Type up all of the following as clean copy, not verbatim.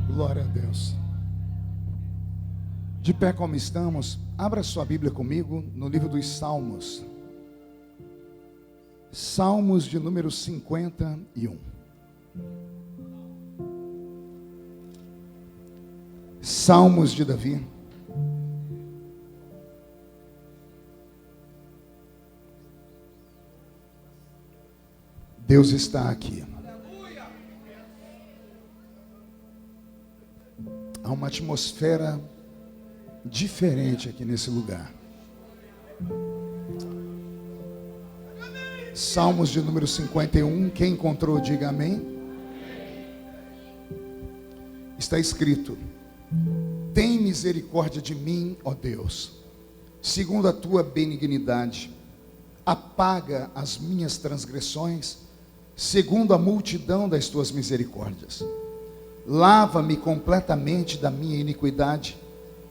Glória a Deus. De pé como estamos, abra sua Bíblia comigo no livro dos Salmos. Salmos de número 51. Salmos de Davi. Deus está aqui. Há uma atmosfera diferente aqui nesse lugar. Salmos de número 51. Quem encontrou, diga amém. Está escrito: tem misericórdia de mim, ó Deus, segundo a tua benignidade. Apaga as minhas transgressões, segundo a multidão das tuas misericórdias. Lava-me completamente da minha iniquidade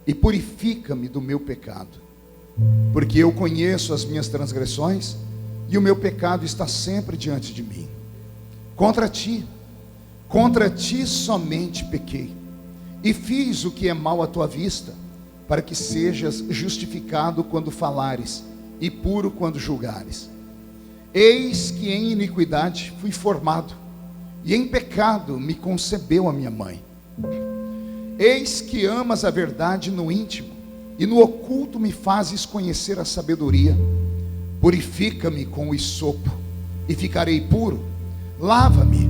e purifica-me do meu pecado. Porque eu conheço as minhas transgressões e o meu pecado está sempre diante de mim. Contra ti somente pequei e fiz o que é mal à tua vista, para que sejas justificado quando falares e puro quando julgares. Eis que em iniquidade fui formado, e em pecado me concebeu a minha mãe. Eis que amas a verdade no íntimo, e no oculto me fazes conhecer a sabedoria. Purifica-me com o hisopo, e ficarei puro. Lava-me,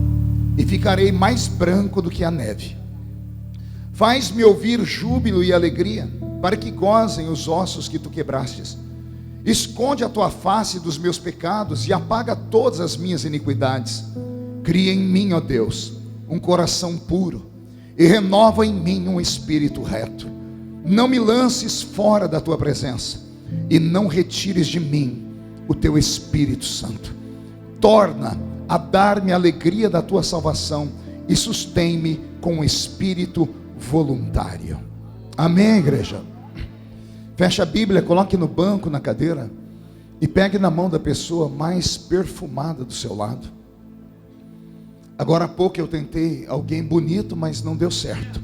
e ficarei mais branco do que a neve. Faz-me ouvir júbilo e alegria, para que gozem os ossos que tu quebrastes. Esconde a tua face dos meus pecados e apaga todas as minhas iniquidades. Cria em mim, ó Deus, um coração puro e renova em mim um espírito reto. Não me lances fora da tua presença e não retires de mim o teu Espírito Santo. Torna a dar-me a alegria da tua salvação e sustém-me com um espírito voluntário. Amém, igreja? Feche a Bíblia, coloque no banco, na cadeira, e pegue na mão da pessoa mais perfumada do seu lado. Agora há pouco eu tentei alguém bonito, mas não deu certo.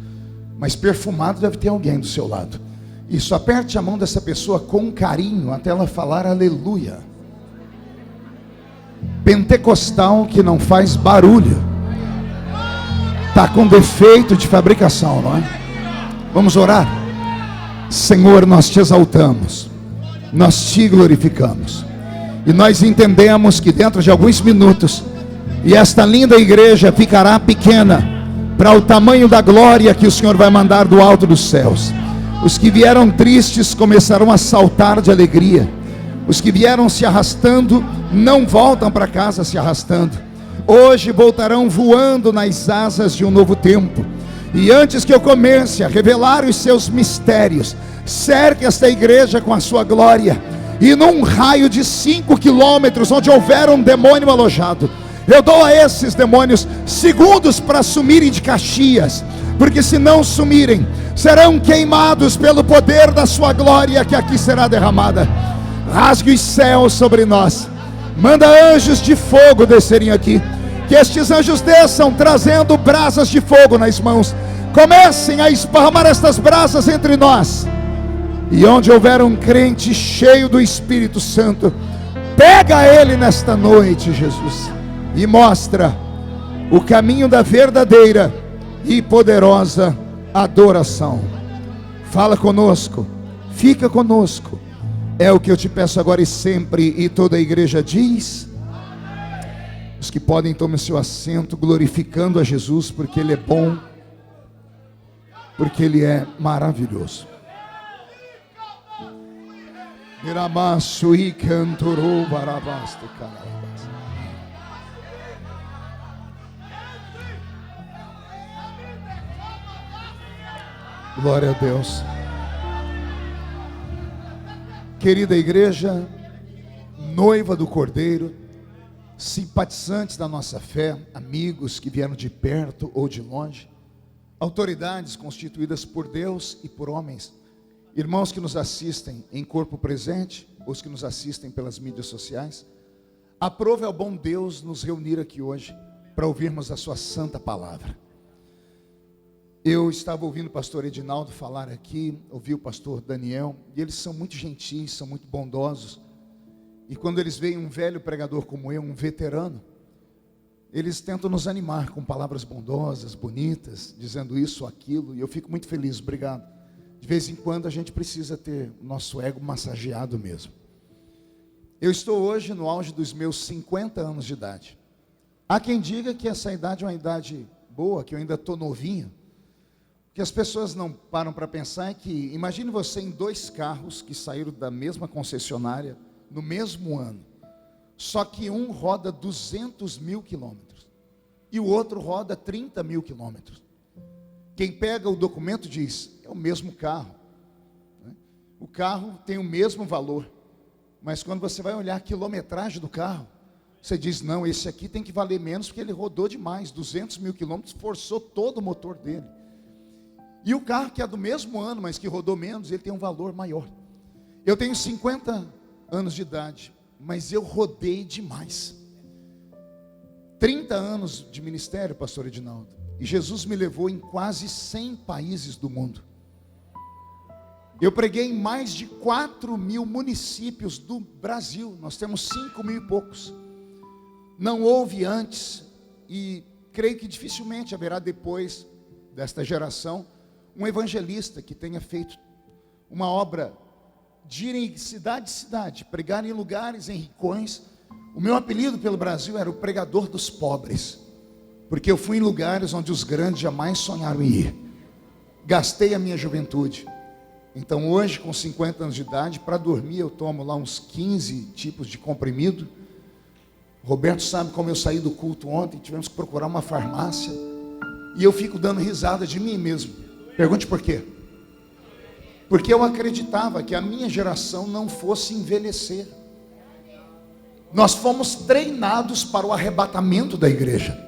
Mas perfumado deve ter alguém do seu lado. Isso, aperte a mão dessa pessoa com carinho, até ela falar aleluia. Pentecostal que não faz barulho. Está com defeito de fabricação, não é? Vamos orar? Senhor, nós te exaltamos, nós te glorificamos, e nós entendemos que dentro de alguns minutos, e esta linda igreja ficará pequena, para o tamanho da glória que o Senhor vai mandar do alto dos céus. Os que vieram tristes começarão a saltar de alegria, os que vieram se arrastando, não voltam para casa se arrastando, hoje voltarão voando nas asas de um novo tempo. E antes que eu comece a revelar os seus mistérios, cerque esta igreja com a sua glória, e num raio de 5 quilômetros, onde houver um demônio alojado, eu dou a esses demônios segundos para sumirem de Caxias, porque se não sumirem, serão queimados pelo poder da sua glória que aqui será derramada. Rasgue os céus sobre nós, manda anjos de fogo descerem aqui, que estes anjos desçam trazendo brasas de fogo nas mãos, comecem a esparramar estas brasas entre nós, e onde houver um crente cheio do Espírito Santo, pega ele nesta noite, Jesus, e mostra o caminho da verdadeira e poderosa adoração. Fala conosco, fica conosco, é o que eu te peço agora e sempre. E toda a igreja diz: os que podem, tomem seu assento, glorificando a Jesus, porque Ele é bom, porque Ele é maravilhoso. Miramaço e cantorou barabasto carabas. Glória a Deus. Querida igreja, noiva do Cordeiro, simpatizantes da nossa fé, amigos que vieram de perto ou de longe, autoridades constituídas por Deus e por homens, irmãos que nos assistem em corpo presente, os que nos assistem pelas mídias sociais, aprove ao bom Deus nos reunir aqui hoje para ouvirmos a sua santa palavra. Eu estava ouvindo o pastor Edinaldo falar aqui, ouvi o pastor Daniel, e eles são muito gentis, são muito bondosos. E quando eles veem um velho pregador como eu, um veterano, eles tentam nos animar com palavras bondosas, bonitas, dizendo isso ou aquilo, e eu fico muito feliz, obrigado. De vez em quando a gente precisa ter o nosso ego massageado mesmo. Eu estou hoje no auge dos meus 50 anos de idade. Há quem diga que essa idade é uma idade boa, que eu ainda estou novinho. O que as pessoas não param para pensar é que, imagine você em 2 carros que saíram da mesma concessionária no mesmo ano. Só que um roda 200 mil quilômetros e o outro roda 30 mil quilômetros. Quem pega o documento diz, é o mesmo carro. O carro tem o mesmo valor. Mas quando você vai olhar a quilometragem do carro, você diz, não, esse aqui tem que valer menos porque ele rodou demais, 200 mil quilômetros, forçou todo o motor dele. E o carro que é do mesmo ano, mas que rodou menos, ele tem um valor maior. Eu tenho 50 anos de idade, mas eu rodei demais. 30 anos de ministério, pastor Edinaldo, e Jesus me levou em quase 100 países do mundo. Eu preguei em mais de 4 mil municípios do Brasil. Nós temos 5 mil e poucos. Não houve antes, e creio que dificilmente haverá depois desta geração, um evangelista que tenha feito uma obra de ir em cidade em cidade, pregar em lugares, em rincões. O meu apelido pelo Brasil era o pregador dos pobres, porque eu fui em lugares onde os grandes jamais sonharam em ir. Gastei a minha juventude. Então hoje, com 50 anos de idade, para dormir eu tomo lá uns 15 tipos de comprimido. Roberto sabe como eu saí do culto ontem, tivemos que procurar uma farmácia, e eu fico dando risada de mim mesmo. Pergunte por quê? Porque eu acreditava que a minha geração não fosse envelhecer. Nós fomos treinados para o arrebatamento da igreja.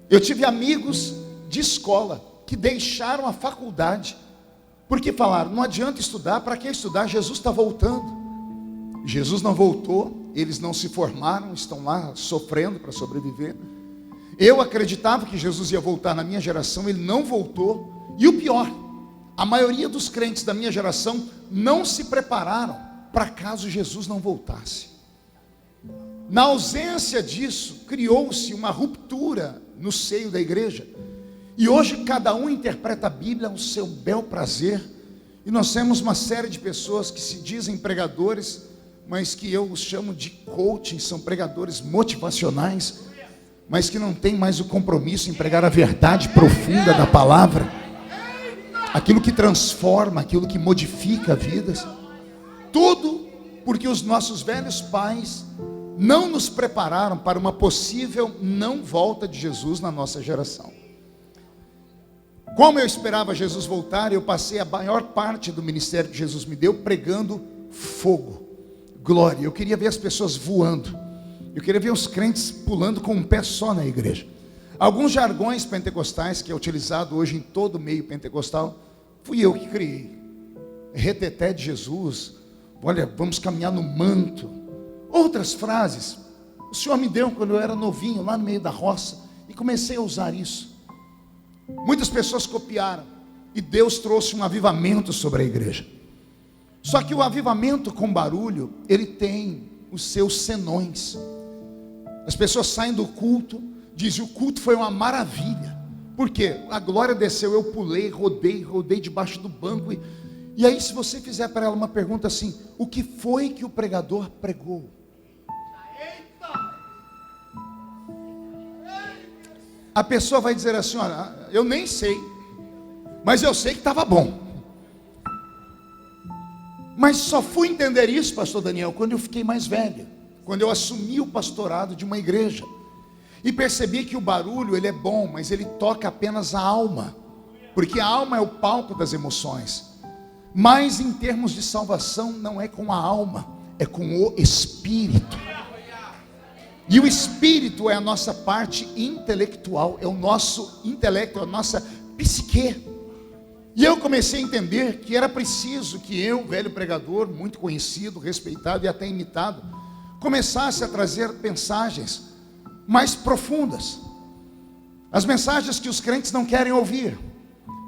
Eu tive amigos de escola que deixaram a faculdade porque falaram, não adianta estudar, para que estudar? Jesus está voltando. Jesus não voltou, eles não se formaram, estão lá sofrendo para sobreviver. Eu acreditava que Jesus ia voltar na minha geração, ele não voltou. E o pior, a maioria dos crentes da minha geração não se prepararam para caso Jesus não voltasse. Na ausência disso, criou-se uma ruptura no seio da igreja. E hoje cada um interpreta a Bíblia ao seu bel prazer. E nós temos uma série de pessoas que se dizem pregadores, mas que eu os chamo de coaching, são pregadores motivacionais, mas que não têm mais o compromisso em pregar a verdade profunda da palavra, aquilo que transforma, aquilo que modifica vidas. Tudo porque os nossos velhos pais não nos prepararam para uma possível não volta de Jesus na nossa geração. Como eu esperava Jesus voltar, eu passei a maior parte do ministério que Jesus me deu pregando fogo, glória. Eu queria ver as pessoas voando. Eu queria ver os crentes pulando com um pé só na igreja. Alguns jargões pentecostais que é utilizado hoje em todo o meio pentecostal, fui eu que criei. Reteté de Jesus, olha, vamos caminhar no manto. Outras frases, o Senhor me deu quando eu era novinho, lá no meio da roça, e comecei a usar isso. Muitas pessoas copiaram, e Deus trouxe um avivamento sobre a igreja. Só que o avivamento com barulho, ele tem os seus senões. As pessoas saem do culto, dizem, o culto foi uma maravilha. Por quê? A glória desceu, eu pulei, rodei debaixo do banco. E aí se você fizer para ela uma pergunta assim, o que foi que o pregador pregou? A pessoa vai dizer assim, olha, eu nem sei, mas eu sei que estava bom. Mas só fui entender isso, pastor Daniel, quando eu fiquei mais velho, quando eu assumi o pastorado de uma igreja, e percebi que o barulho, ele é bom, mas ele toca apenas a alma, porque a alma é o palco das emoções. Mas em termos de salvação, não é com a alma, é com o espírito. E o espírito é a nossa parte intelectual, é o nosso intelecto, é a nossa psique. E eu comecei a entender que era preciso que eu, velho pregador, muito conhecido, respeitado e até imitado, começasse a trazer mensagens mais profundas. As mensagens que os crentes não querem ouvir.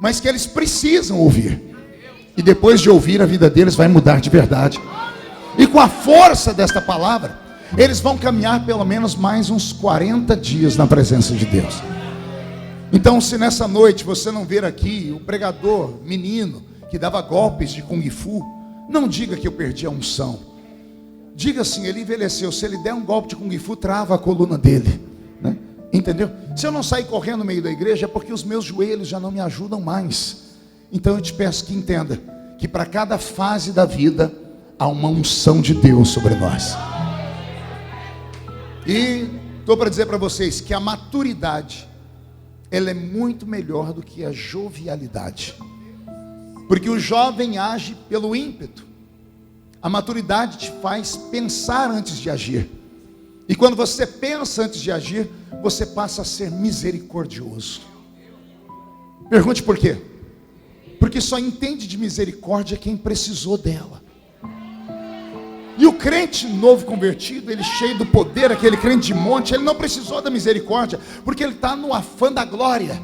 mas que eles precisam ouvir. E depois de ouvir, a vida deles vai mudar de verdade. E com a força desta palavra, eles vão caminhar pelo menos mais uns 40 dias na presença de Deus. Então, se nessa noite você não ver aqui o pregador, menino, que dava golpes de Kung Fu, não diga que eu perdi a unção. Diga assim, ele envelheceu. Se ele der um golpe de Kung Fu, trava a coluna dele, né? Entendeu? Se eu não sair correndo no meio da igreja, é porque os meus joelhos já não me ajudam mais. Então eu te peço que entenda que para cada fase da vida há uma unção de Deus sobre nós. E estou para dizer para vocês que a maturidade, ela é muito melhor do que a jovialidade. Porque o jovem age pelo ímpeto. A maturidade te faz pensar antes de agir. E quando você pensa antes de agir, você passa a ser misericordioso. Pergunte por quê? Porque só entende de misericórdia quem precisou dela. E o crente novo convertido, ele cheio do poder, aquele crente de monte, ele não precisou da misericórdia, porque ele está no afã da glória.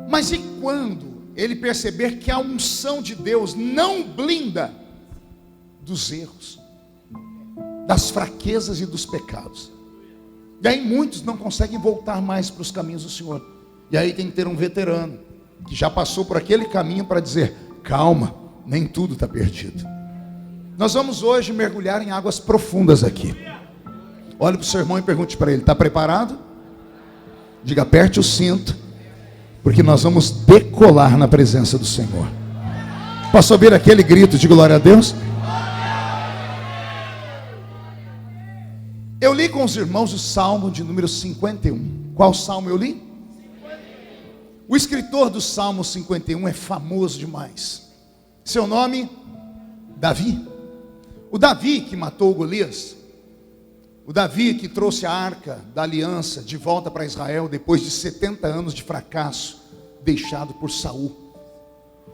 Mas e quando ele perceber que a unção de Deus não blinda dos erros, das fraquezas e dos pecados? E aí muitos não conseguem voltar mais para os caminhos do Senhor. E aí tem que ter um veterano que já passou por aquele caminho para dizer: calma, nem tudo está perdido. Nós vamos hoje mergulhar em águas profundas aqui. Olhe para o seu irmão e pergunte para ele: está preparado? Diga: aperte o cinto, porque nós vamos decolar na presença do Senhor. Posso ouvir aquele grito de glória a Deus? Eu li com os irmãos o Salmo de número 51. Qual salmo eu li? 51. O escritor do Salmo 51 é famoso demais. Seu nome? Davi. O Davi que matou Golias. O Davi que trouxe a arca da aliança de volta para Israel depois de 70 anos de fracasso deixado por Saul.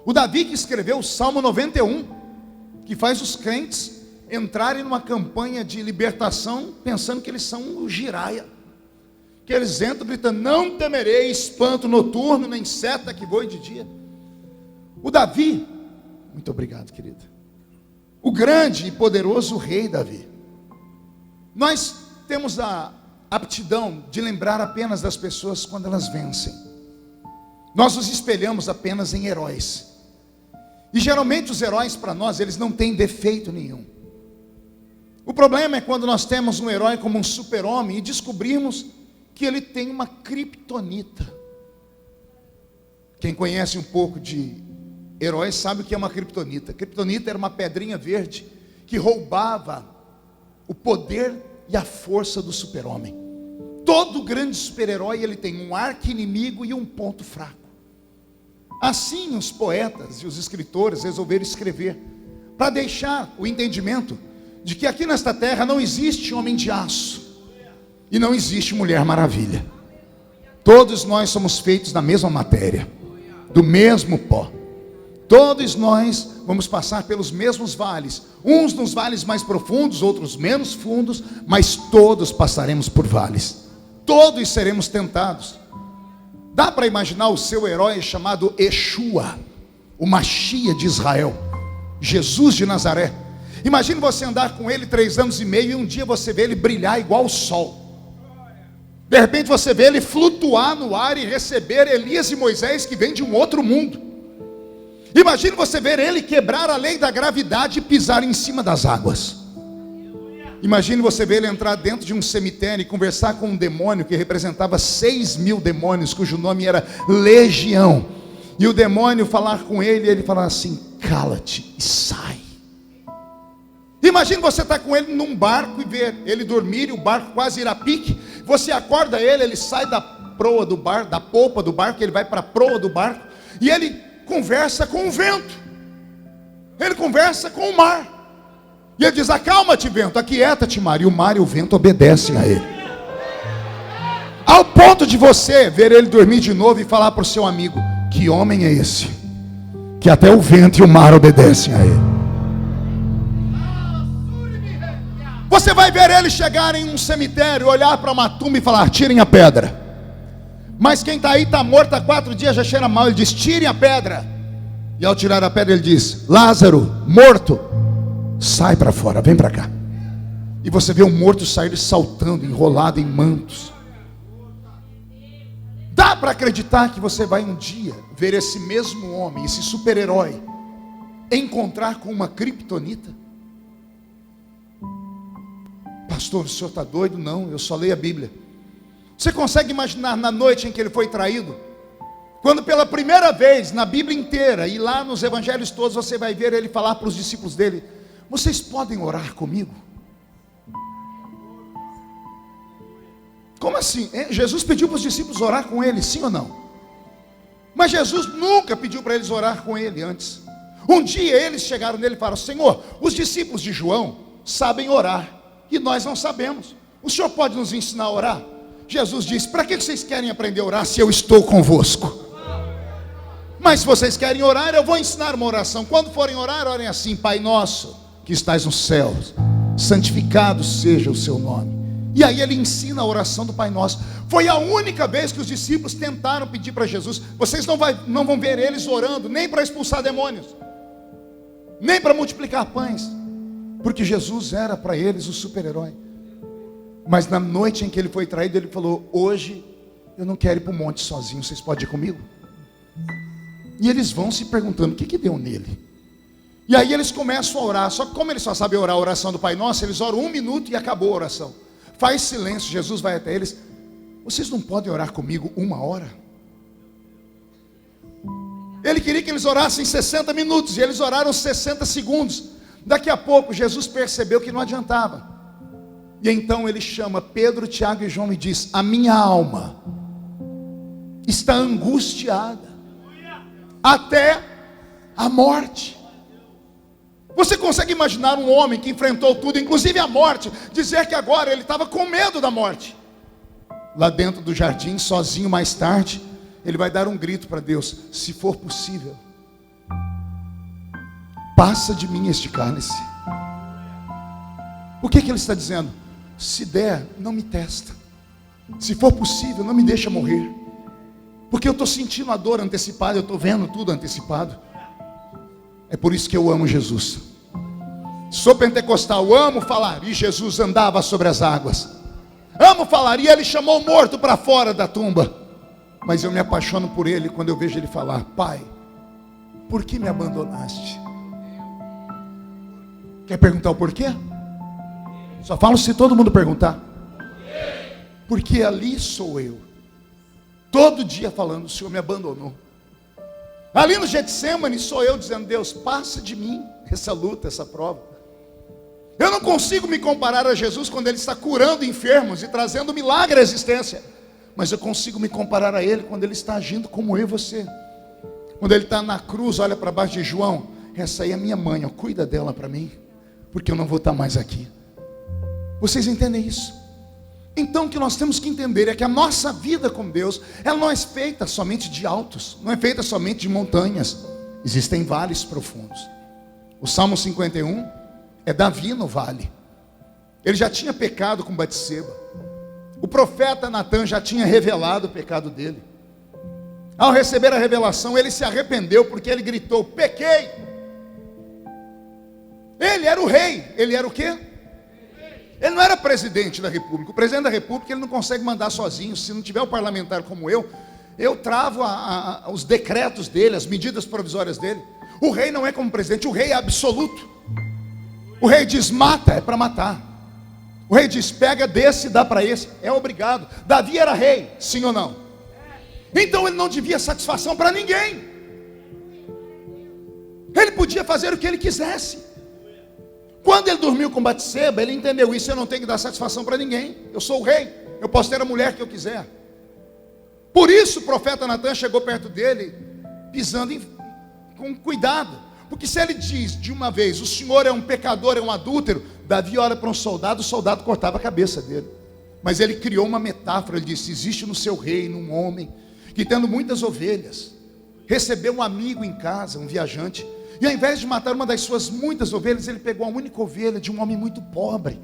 O Davi que escreveu o Salmo 91, que faz os crentes entrarem numa campanha de libertação pensando que eles são o giraia, que eles entram gritando: não temerei espanto noturno, nem seta que voe de dia. O Davi, muito obrigado, querida, o grande e poderoso rei Davi. Nós temos a aptidão de lembrar apenas das pessoas quando elas vencem. Nós nos espelhamos apenas em heróis, e geralmente os heróis para nós, eles não têm defeito nenhum. O problema é quando nós temos um herói como um super-homem e descobrimos que ele tem uma criptonita. Quem conhece um pouco de heróis sabe o que é uma criptonita. Criptonita era uma pedrinha verde que roubava o poder e a força do super-homem. Todo grande super-herói, ele tem um arqui-inimigo e um ponto fraco. Assim os poetas e os escritores resolveram escrever, para deixar o entendimento de que aqui nesta terra não existe homem de aço e não existe mulher maravilha. Todos nós somos feitos da mesma matéria, do mesmo pó. Todos nós vamos passar pelos mesmos vales, uns nos vales mais profundos, outros menos fundos, mas todos passaremos por vales. Todos seremos tentados. Dá para imaginar o seu herói chamado Yeshua, o Machia de Israel, Jesus de Nazaré. Imagine você andar com ele 3 anos e meio e um dia você vê ele brilhar igual o sol. De repente você vê ele flutuar no ar e receber Elias e Moisés que vêm de um outro mundo. Imagine você ver ele quebrar a lei da gravidade e pisar em cima das águas. Imagine você ver ele entrar dentro de um cemitério e conversar com um demônio que representava 6.000 demônios, cujo nome era Legião. E o demônio falar com ele e ele falar assim: cala-te e sai. Imagine você estar com ele num barco e ver ele dormir e o barco quase ir a pique. Você acorda ele, ele sai da proa do barco, da polpa do barco, ele vai para a proa do barco e ele conversa com o vento. Ele conversa com o mar. E ele diz: acalma-te, vento, aquieta-te, mar. E o mar e o vento obedecem a ele. Ao ponto de você ver ele dormir de novo e falar para o seu amigo: que homem é esse, que até o vento e o mar obedecem a ele. Você vai ver ele chegar em um cemitério, olhar para uma tumba e falar: tirem a pedra. Mas quem está aí está morto há 4 dias, já cheira mal. Ele diz: tirem a pedra. E ao tirar a pedra ele diz: Lázaro, morto, sai para fora, vem para cá. E você vê o morto sair saltando, enrolado em mantos. Dá para acreditar que você vai um dia ver esse mesmo homem, esse super-herói, encontrar com uma criptonita? Pastor, o senhor está doido? Não, eu só leio a Bíblia. Você consegue imaginar na noite em que ele foi traído? Quando pela primeira vez na Bíblia inteira, e lá nos evangelhos todos, você vai ver ele falar para os discípulos dele: vocês podem orar comigo? Como assim? Jesus pediu para os discípulos orar com ele, sim ou não? Mas Jesus nunca pediu para eles orar com ele antes. Um dia eles chegaram nele e falaram: Senhor, os discípulos de João sabem orar e nós não sabemos. O senhor pode nos ensinar a orar? Jesus disse: para que vocês querem aprender a orar se eu estou convosco? Mas se vocês querem orar, eu vou ensinar uma oração. Quando forem orar, orem assim: Pai nosso que estás nos céus, santificado seja o seu nome. E aí ele ensina a oração do Pai Nosso. Foi a única vez que os discípulos tentaram pedir para Jesus. Vocês não vão ver eles orando, nem para expulsar demônios, nem para multiplicar pães, porque Jesus era para eles o super-herói. Mas na noite em que ele foi traído, ele falou: hoje eu não quero ir para o monte sozinho, vocês podem ir comigo? E eles vão se perguntando: o que deu nele? E aí eles começam a orar. Só que como eles só sabem orar a oração do Pai Nosso, eles oram 1 minuto e acabou a oração. Faz silêncio, Jesus vai até eles: vocês não podem orar comigo 1 hora? Ele queria que eles orassem 60 minutos, e eles oraram 60 segundos. Daqui a pouco Jesus percebeu que não adiantava. E então ele chama Pedro, Tiago e João e diz: a minha alma está angustiada até a morte. Você consegue imaginar um homem que enfrentou tudo, inclusive a morte, dizer que agora ele estava com medo da morte? Lá dentro do jardim, sozinho, mais tarde, ele vai dar um grito para Deus: se for possível, passa de mim este cálice. O que ele está dizendo? Se der, não me testa. Se for possível, não me deixa morrer. Porque eu estou sentindo a dor antecipada, eu estou vendo tudo antecipado. É por isso que eu amo Jesus. Sou pentecostal, amo falar. E Jesus andava sobre as águas. Amo falar. E ele chamou o morto para fora da tumba. Mas eu me apaixono por ele quando eu vejo ele falar: Pai, por que me abandonaste? Quer perguntar o porquê? Só falo se todo mundo perguntar. Porque ali sou eu, todo dia falando: o Senhor me abandonou. Ali no Getsemane sou eu dizendo: Deus, passa de mim essa luta, essa prova. Eu não consigo me comparar a Jesus quando ele está curando enfermos e trazendo milagre à existência. Mas eu consigo me comparar a ele quando ele está agindo como eu e você. Quando ele está na cruz, olha para baixo de João: essa aí é minha mãe, ó, cuida dela para mim, porque eu não vou estar mais aqui. Vocês entendem isso? Então o que nós temos que entender é que a nossa vida com Deus, ela não é feita somente de altos, não é feita somente de montanhas. Existem vales profundos. O Salmo 51 é Davi no vale. Ele já tinha pecado com Batseba. O profeta Natan já tinha revelado o pecado dele. Ao receber a revelação, ele se arrependeu, porque ele gritou: pequei. Ele era o rei. Ele era o quê? Ele não era presidente da república. O presidente da república ele não consegue mandar sozinho. Se não tiver o parlamentar como eu travo os decretos dele, as medidas provisórias dele. O rei não é como presidente, o rei é absoluto. O rei diz mata, é para matar. O rei diz pega desse e dá para esse, é obrigado. Davi era rei, sim ou não? Então ele não devia satisfação para ninguém. Ele podia fazer o que ele quisesse. Quando ele dormiu com Batseba, ele entendeu isso: eu não tenho que dar satisfação para ninguém. Eu sou o rei, eu posso ter a mulher que eu quiser. Por isso o profeta Natan chegou perto dele, pisando com cuidado. Porque se ele diz de uma vez: o senhor é um pecador, é um adúltero, Davi olha para um soldado, o soldado cortava a cabeça dele. Mas ele criou uma metáfora. Ele disse: existe no seu reino um homem que, tendo muitas ovelhas, recebeu um amigo em casa, um viajante. E ao invés de matar uma das suas muitas ovelhas, ele pegou a única ovelha de um homem muito pobre.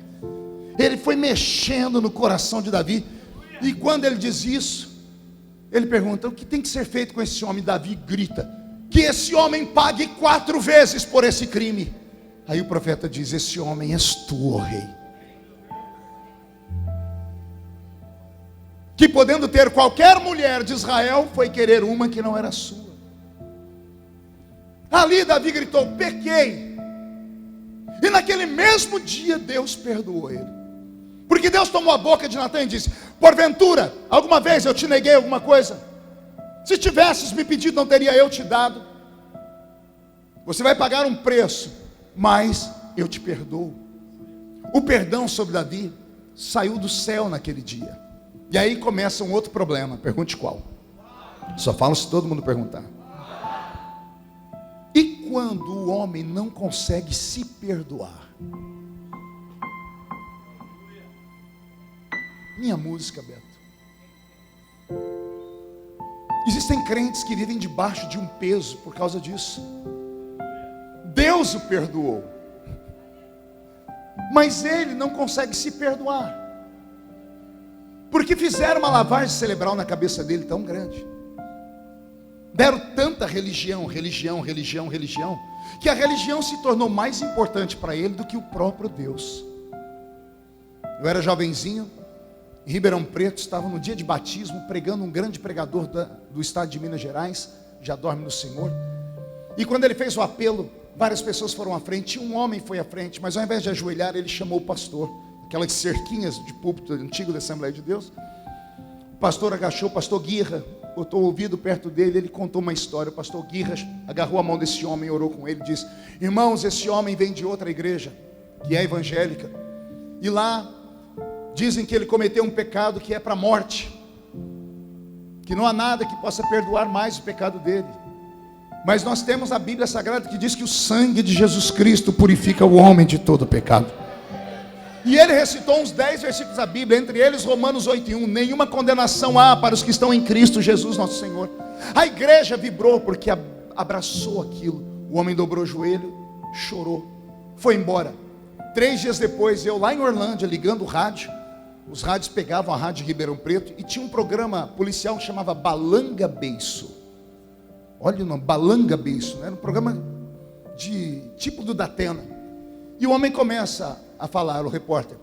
Ele foi mexendo no coração de Davi. E quando ele diz isso, Ele pergunta: o que tem que ser feito com esse homem? Davi grita: que esse homem pague 4 vezes por esse crime. Aí o profeta diz: esse homem és tu, ó rei, que podendo ter qualquer mulher de Israel, foi querer uma que não era sua. Ali Davi gritou: pequei. E naquele mesmo dia Deus perdoou ele, porque Deus tomou a boca de Natã e disse: porventura, alguma vez eu te neguei alguma coisa? Se tivesses me pedido, não teria eu te dado? Você vai pagar um preço, mas eu te perdoo. O perdão sobre Davi saiu do céu naquele dia. E aí começa um outro problema. Pergunte qual? Só falo se todo mundo perguntar. E quando o homem não consegue se perdoar? Minha música, Beto. Existem crentes que vivem debaixo de um peso por causa disso. Deus o perdoou, mas ele não consegue se perdoar, porque fizeram uma lavagem cerebral na cabeça dele tão grande. Deram tanta religião, que a religião se tornou mais importante para ele do que o próprio Deus. Eu era jovenzinho, em Ribeirão Preto, estava no dia de batismo, pregando um grande pregador do estado de Minas Gerais, já dorme no Senhor. E quando ele fez o apelo, várias pessoas foram à frente, um homem foi à frente, mas ao invés de ajoelhar, ele chamou o pastor, aquelas cerquinhas de púlpito antigo da Assembleia de Deus. O pastor agachou, o pastor Guirra botou o ouvido perto dele, ele contou uma história. O pastor Guirra agarrou a mão desse homem, orou com ele, disse: irmãos, esse homem vem de outra igreja, que é evangélica, e lá dizem que ele cometeu um pecado que é para a morte, que não há nada que possa perdoar mais o pecado dele. Mas nós temos a Bíblia Sagrada que diz que o sangue de Jesus Cristo purifica o homem de todo pecado. E ele recitou uns 10 versículos da Bíblia, entre eles Romanos 8:1. Nenhuma condenação há para os que estão em Cristo Jesus nosso Senhor. A igreja vibrou porque abraçou aquilo. O homem dobrou o joelho, chorou, foi embora. 3 dias depois, eu lá em Orlândia, ligando o rádio. Os rádios pegavam a rádio de Ribeirão Preto, e tinha um programa policial que chamava Balanga Beiço. Olha o nome, Balanga Beiço, né? Era um programa de tipo do Datena. E o homem começa a falar, o repórter: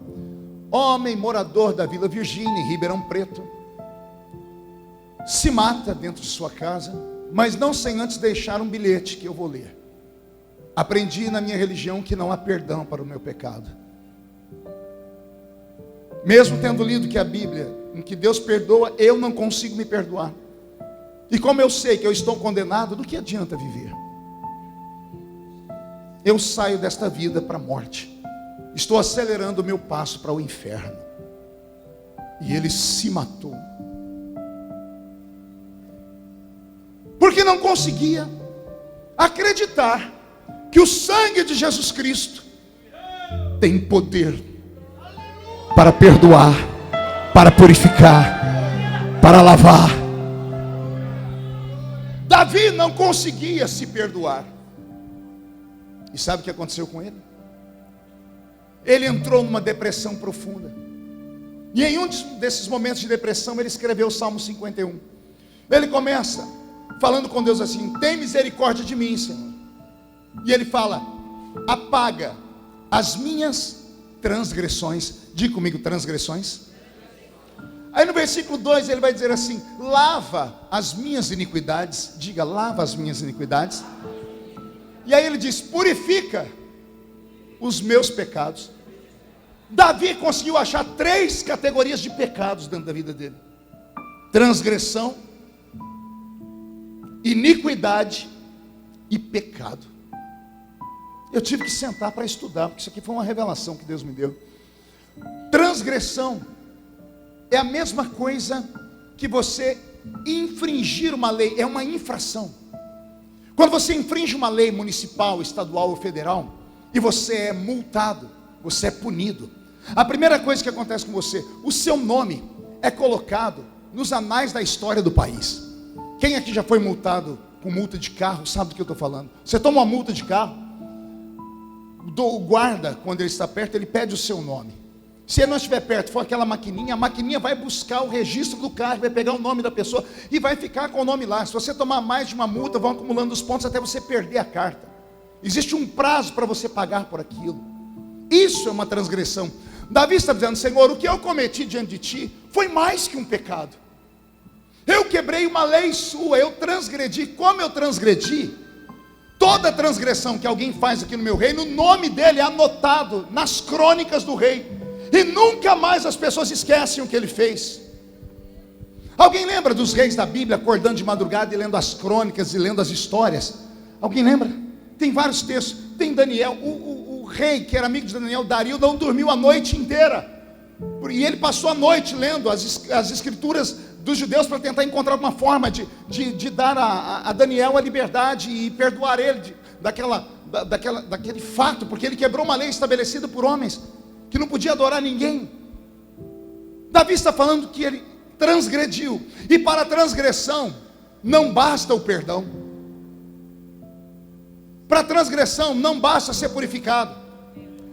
homem morador da Vila Virgínia, em Ribeirão Preto, se mata dentro de sua casa, mas não sem antes deixar um bilhete que eu vou ler. Aprendi na minha religião que não há perdão para o meu pecado. Mesmo tendo lido que a Bíblia, em que Deus perdoa, eu não consigo me perdoar. E como eu sei que eu estou condenado, do que adianta viver? Eu saio desta vida para a morte. Estou acelerando o meu passo para o inferno. E ele se matou, porque não conseguia acreditar que o sangue de Jesus Cristo tem poder para perdoar, para purificar, para lavar. Davi não conseguia se perdoar. E sabe o que aconteceu com ele? Ele entrou numa depressão profunda. E em um desses momentos de depressão, ele escreveu o Salmo 51. Ele começa falando com Deus assim: tem misericórdia de mim, Senhor. E ele fala: apaga as minhas transgressões. Diga comigo, transgressões. Aí no versículo 2 ele vai dizer assim: lava as minhas iniquidades. Diga, lava as minhas iniquidades. E aí ele diz: purifica os meus pecados. Davi conseguiu achar 3 categorias de pecados dentro da vida dele: transgressão, iniquidade e pecado. Eu tive que sentar para estudar, porque isso aqui foi uma revelação que Deus me deu. Transgressão é a mesma coisa que você infringir uma lei, é uma infração. Quando você infringe uma lei municipal, estadual ou federal, e você é multado, você é punido, a primeira coisa que acontece com você, o seu nome é colocado nos anais da história do país. Quem aqui já foi multado com multa de carro, sabe do que eu estou falando? Você toma uma multa de carro, o guarda, quando ele está perto, ele pede o seu nome. Se ele não estiver perto, for aquela maquininha, a maquininha vai buscar o registro do carro, vai pegar o nome da pessoa e vai ficar com o nome lá. Se você tomar mais de uma multa, vão acumulando os pontos até você perder a carta. Existe um prazo para você pagar por aquilo. Isso é uma transgressão. Davi está dizendo: Senhor, o que eu cometi diante de ti foi mais que um pecado. Eu quebrei uma lei sua, eu transgredi. Como eu transgredi? Toda transgressão que alguém faz aqui no meu reino, o nome dele é anotado nas crônicas do rei. E nunca mais as pessoas esquecem o que ele fez. Alguém lembra dos reis da Bíblia acordando de madrugada e lendo as crônicas e lendo as histórias? Alguém lembra? Tem vários textos. Tem Daniel, o rei que era amigo de Daniel, Dario, não dormiu a noite inteira. E ele passou a noite lendo as escrituras dos judeus para tentar encontrar uma forma de dar a Daniel a liberdade e perdoar ele daquele fato, porque ele quebrou uma lei estabelecida por homens que não podia adorar ninguém. Davi está falando que ele transgrediu, e para a transgressão não basta o perdão. Para a transgressão não basta ser purificado.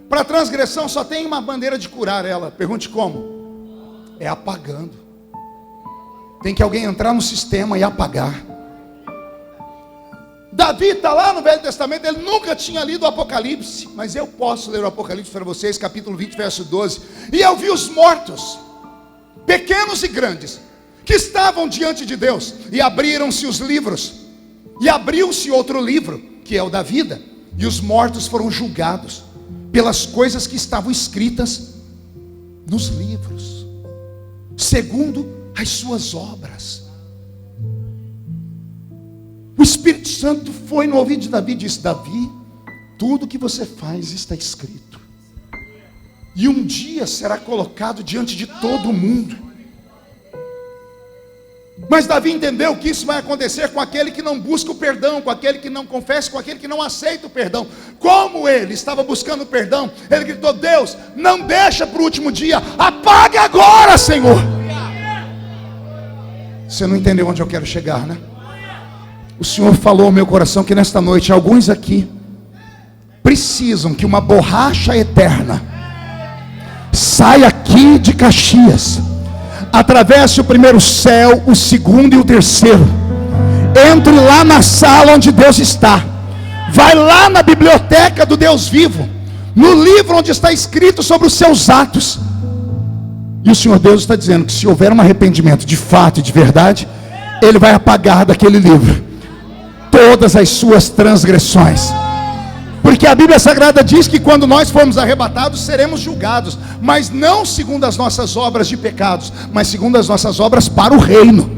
Para a transgressão só tem uma maneira de curar ela. Pergunte como? É apagando. Tem que alguém entrar no sistema e apagar. Davi está lá no Velho Testamento, ele nunca tinha lido o Apocalipse, mas eu posso ler o Apocalipse para vocês, capítulo 20, verso 12. E eu vi os mortos, pequenos e grandes, que estavam diante de Deus, e abriram-se os livros, e abriu-se outro livro, que é o da vida, e os mortos foram julgados pelas coisas que estavam escritas nos livros, segundo as suas obras. O Espírito Santo foi no ouvido de Davi e disse: Davi, tudo que você faz está escrito, e um dia será colocado diante de todo mundo. Mas Davi entendeu que isso vai acontecer com aquele que não busca o perdão, com aquele que não confessa, com aquele que não aceita o perdão. Como ele estava buscando o perdão, ele gritou: Deus, não deixa para o último dia, apaga agora, Senhor. Você não entendeu onde eu quero chegar, né? O Senhor falou ao meu coração que nesta noite alguns aqui precisam que uma borracha eterna saia aqui de Caxias, atravesse o primeiro céu, o segundo e o terceiro, entre lá na sala onde Deus está, vai lá na biblioteca do Deus vivo, no livro onde está escrito sobre os seus atos. E o Senhor Deus está dizendo que se houver um arrependimento de fato e de verdade, Ele vai apagar daquele livro todas as suas transgressões. Porque a Bíblia Sagrada diz que quando nós formos arrebatados, seremos julgados, mas não segundo as nossas obras de pecados, mas segundo as nossas obras para o reino.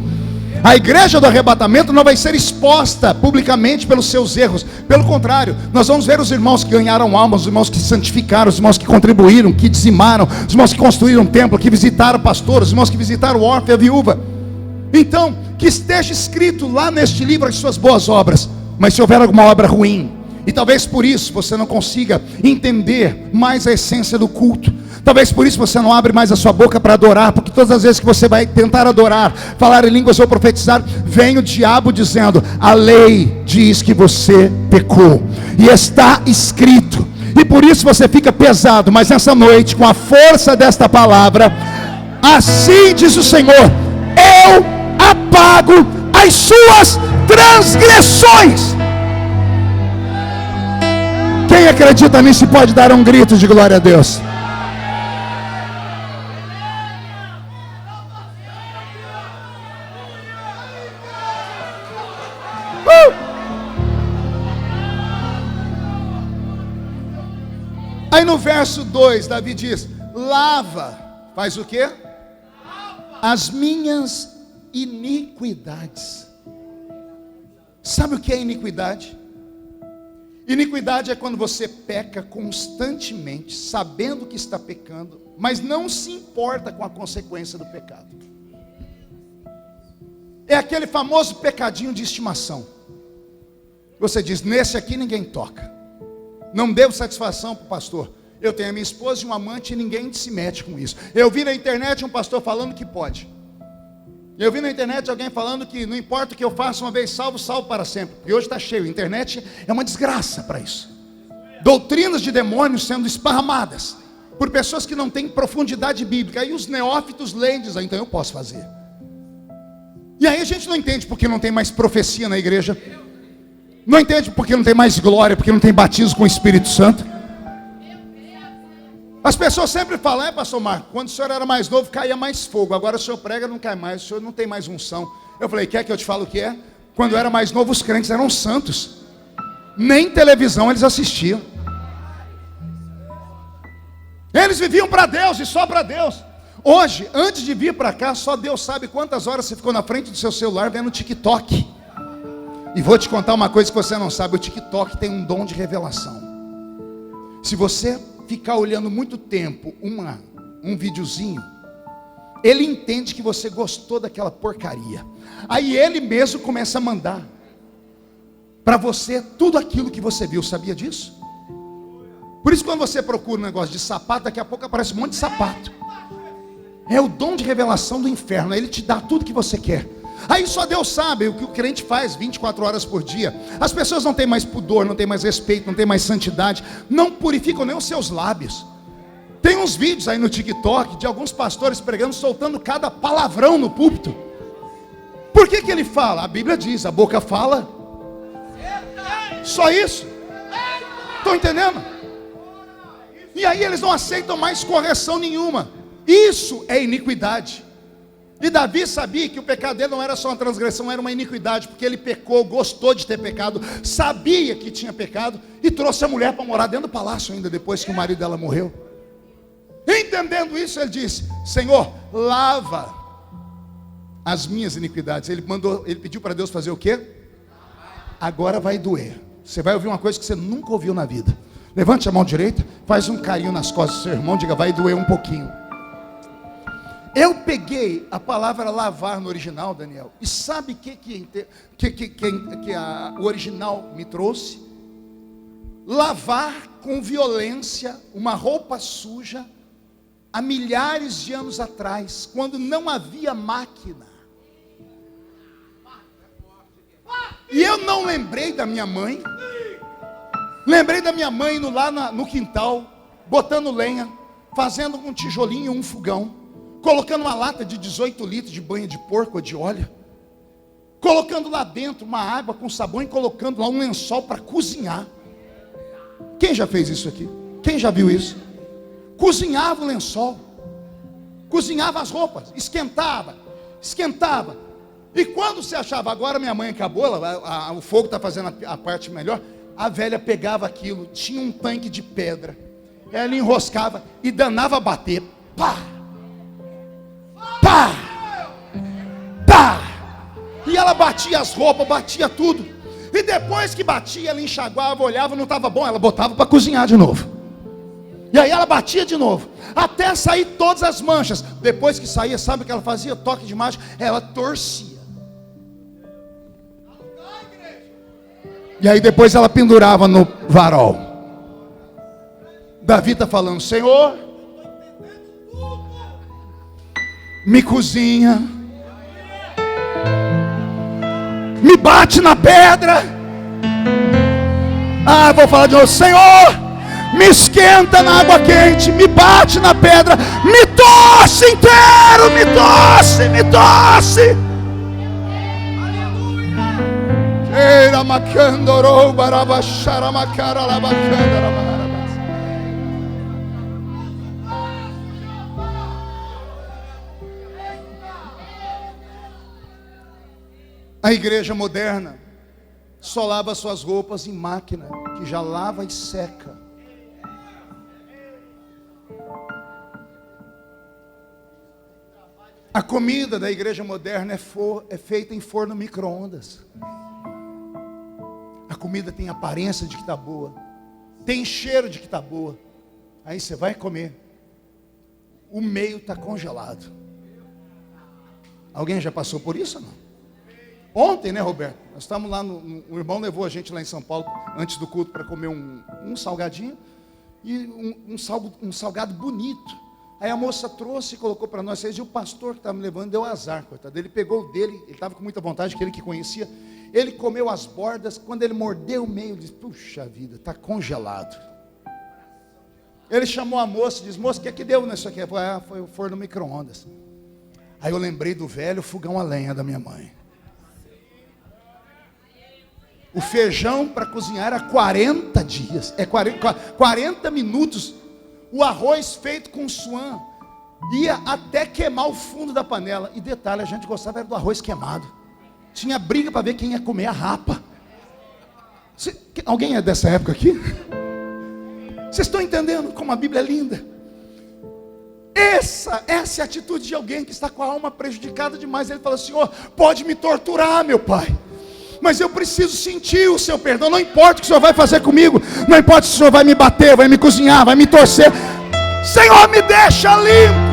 A igreja do arrebatamento não vai ser exposta publicamente pelos seus erros. Pelo contrário, nós vamos ver os irmãos que ganharam almas, os irmãos que se santificaram, os irmãos que contribuíram, que dizimaram, os irmãos que construíram um templo, que visitaram pastores, os irmãos que visitaram o órfão e a viúva. Então, que esteja escrito lá neste livro as suas boas obras. Mas se houver alguma obra ruim, e talvez por isso você não consiga entender mais a essência do culto, talvez por isso você não abre mais a sua boca para adorar, porque todas as vezes que você vai tentar adorar, falar em línguas ou profetizar, vem o diabo dizendo: a lei diz que você pecou, e está escrito, e por isso você fica pesado. Mas nessa noite, com a força desta palavra, assim diz o Senhor: eu apago as suas transgressões. Quem acredita nisso pode dar um grito de glória a Deus. Aí no verso 2, Davi diz: lava, faz o quê? As minhas iniquidades. Sabe o que é iniquidade? Iniquidade é quando você peca constantemente, sabendo que está pecando, mas não se importa com a consequência do pecado. É aquele famoso pecadinho de estimação. Você diz: nesse aqui ninguém toca, não devo satisfação para o pastor. Eu tenho a minha esposa e um amante e ninguém se mete com isso. Eu vi na internet um pastor falando que pode. Eu vi na internet alguém falando que não importa o que eu faça, uma vez salvo, salvo para sempre. E hoje está cheio, a internet é uma desgraça para isso. Doutrinas de demônios sendo esparramadas. por pessoas que não têm profundidade bíblica. Aí os neófitos leem e dizem, então eu posso fazer. E aí a gente não entende porque não tem mais profecia na igreja. Não entende porque não tem mais glória, porque não tem batismo com o Espírito Santo. As pessoas sempre falam, pastor Marco, quando o senhor era mais novo caía mais fogo, agora o senhor prega não cai mais, o senhor não tem mais unção. Eu falei, quer que eu te fale o que é? Quando eu era mais novo os crentes eram santos. Nem televisão eles assistiam. Eles viviam para Deus e só para Deus. Hoje, antes de vir para cá, só Deus sabe quantas horas você ficou na frente do seu celular vendo TikTok. E vou te contar uma coisa que você não sabe, o TikTok tem um dom de revelação. Se você ficar olhando muito tempo um videozinho, ele entende que você gostou daquela porcaria. Aí ele mesmo começa a mandar para você tudo aquilo que você viu, sabia disso? Por isso quando você procura um negócio de sapato, daqui a pouco aparece um monte de sapato. É o dom de revelação do inferno, ele te dá tudo que você quer. Aí só Deus sabe o que o crente faz 24 horas por dia. As pessoas não têm mais pudor, não têm mais respeito, não têm mais santidade, não purificam nem os seus lábios. Tem uns vídeos aí no TikTok de alguns pastores pregando, soltando cada palavrão no púlpito. Por que ele fala? A Bíblia diz, a boca fala. Só isso. Estão entendendo? E aí eles não aceitam mais correção nenhuma. Isso é iniquidade. E Davi sabia que o pecado dele não era só uma transgressão, era uma iniquidade, porque ele pecou, gostou de ter pecado, sabia que tinha pecado, e trouxe a mulher para morar dentro do palácio ainda, depois que o marido dela morreu. Entendendo isso, ele disse, Senhor, lava as minhas iniquidades. Ele pediu para Deus fazer o quê? Agora vai doer. Você vai ouvir uma coisa que você nunca ouviu na vida. Levante a mão direita, faz um carinho nas costas do seu irmão, diga, vai doer um pouquinho. Eu peguei a palavra lavar no original, Daniel, e sabe o que o original me trouxe? Lavar com violência uma roupa suja há milhares de anos atrás, quando não havia máquina. E eu não lembrei da minha mãe. Lembrei da minha mãe indo lá no quintal, botando lenha, fazendo um tijolinho, um fogão, colocando uma lata de 18 litros de banha de porco ou de óleo, colocando lá dentro uma água com sabão e colocando lá um lençol para cozinhar. Quem já fez isso aqui? Quem já viu isso? Cozinhava o lençol, cozinhava as roupas, esquentava. E quando você achava, agora minha mãe acabou, o fogo está fazendo a parte melhor, a velha pegava aquilo, tinha um tanque de pedra, ela enroscava e danava a bater, pá, pá, pá, e ela batia as roupas, batia tudo, e depois que batia, ela enxaguava, olhava, não estava bom, ela botava para cozinhar de novo, e aí ela batia de novo, até sair todas as manchas. Depois que saía, sabe o que ela fazia? Toque de mágica, ela torcia. E aí depois ela pendurava no varal. Davi está falando, Senhor, me cozinha, me bate na pedra. Vou falar de novo, Senhor, me esquenta na água quente, me bate na pedra, me tosse inteiro, me tosse. A igreja moderna só lava suas roupas em máquina, que já lava e seca. A comida da igreja moderna é feita em forno micro-ondas. A comida tem aparência de que está boa, tem cheiro de que está boa. Aí você vai comer, o meio está congelado. Alguém já passou por isso ou não? Ontem, né, Roberto? Nós estávamos lá, o irmão levou a gente lá em São Paulo, antes do culto, para comer um salgadinho, e um salgado bonito. Aí a moça trouxe e colocou para nós, e o pastor que estava me levando deu azar, coitado. Ele pegou o dele, ele estava com muita vontade, que ele que conhecia. Ele comeu as bordas, quando ele mordeu o meio, ele disse, puxa vida, está congelado. Ele chamou a moça e disse: moça, o que é que deu nisso aqui? Eu falei: foi o forno micro-ondas. Aí eu lembrei do velho fogão a lenha da minha mãe. O feijão para cozinhar era 40 dias. 40 minutos. O arroz feito com suã ia até queimar o fundo da panela. E detalhe, a gente gostava era do arroz queimado. Tinha briga para ver quem ia comer a rapa. Alguém é dessa época aqui? Vocês estão entendendo como a Bíblia é linda? Essa é a atitude de alguém que está com a alma prejudicada demais. Ele fala: Senhor, pode me torturar, meu Pai, mas eu preciso sentir o seu perdão. Não importa o que o Senhor vai fazer comigo. Não importa se o Senhor vai me bater, vai me cozinhar, vai me torcer. Senhor, me deixa limpo.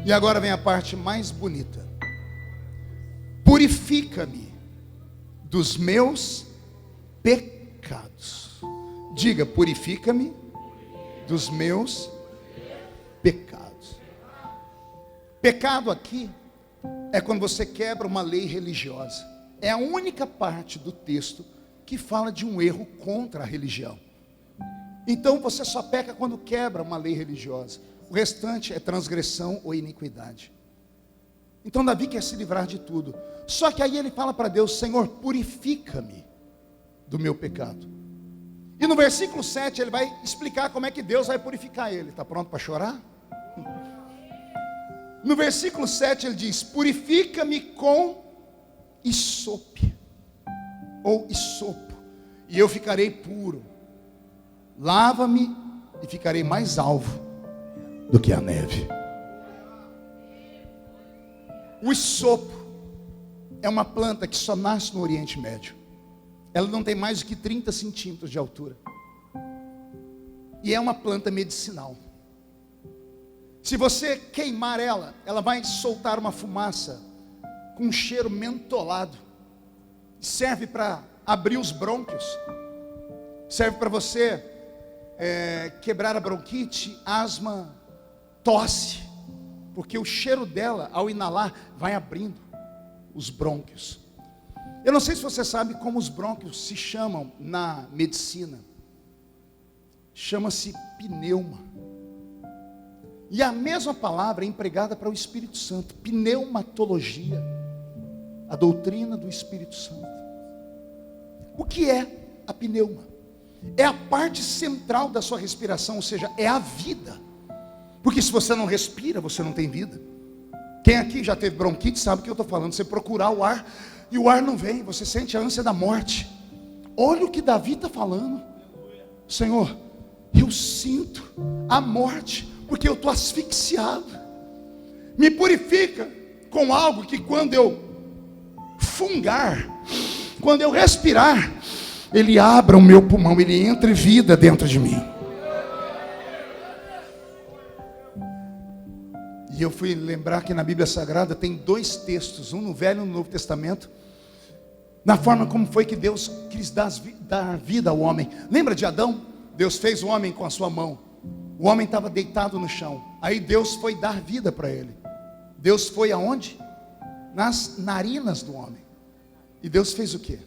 E agora vem a parte mais bonita. Purifica-me dos meus pecados. Diga: purifica-me dos meus pecados. Pecado aqui é quando você quebra uma lei religiosa. É a única parte do texto que fala de um erro contra a religião. Então você só peca quando quebra uma lei religiosa. O restante é transgressão ou iniquidade. Então Davi quer se livrar de tudo. Só que aí ele fala para Deus: Senhor, purifica-me do meu pecado. E no versículo 7 ele vai explicar como é que Deus vai purificar ele. Está pronto para chorar? No versículo 7 ele diz: purifica-me com isope, ou isopo, e eu ficarei puro. Lava-me e ficarei mais alvo do que a neve. O isopo é uma planta que só nasce no Oriente Médio. Ela não tem mais do que 30 centímetros de altura. E é uma planta medicinal. Se você queimar ela, ela vai soltar uma fumaça com um cheiro mentolado. Serve para abrir os brônquios. Serve para você quebrar a bronquite, asma, tosse. Porque o cheiro dela, ao inalar, vai abrindo os brônquios. Eu não sei se você sabe como os brônquios se chamam na medicina. Chama-se pneuma. E a mesma palavra é empregada para o Espírito Santo. Pneumatologia. A doutrina do Espírito Santo. O que é a pneuma? É a parte central da sua respiração, ou seja, é a vida. Porque se você não respira, você não tem vida. Quem aqui já teve bronquite sabe o que eu estou falando. Você procurar o ar e o ar não vem, você sente a ânsia da morte. Olha o que Davi está falando. Senhor, eu sinto a morte, porque eu estou asfixiado. Me purifica com algo que quando eu fungar, quando eu respirar, ele abra o meu pulmão, ele entre vida dentro de mim. E eu fui lembrar que na Bíblia Sagrada tem 2 textos, um no Velho e um no Novo Testamento, na forma como foi que Deus quis dar vida ao homem. Lembra de Adão? Deus fez o homem com a sua mão. O homem estava deitado no chão. Aí Deus foi dar vida para ele. Deus foi aonde? Nas narinas do homem. E Deus fez o quê?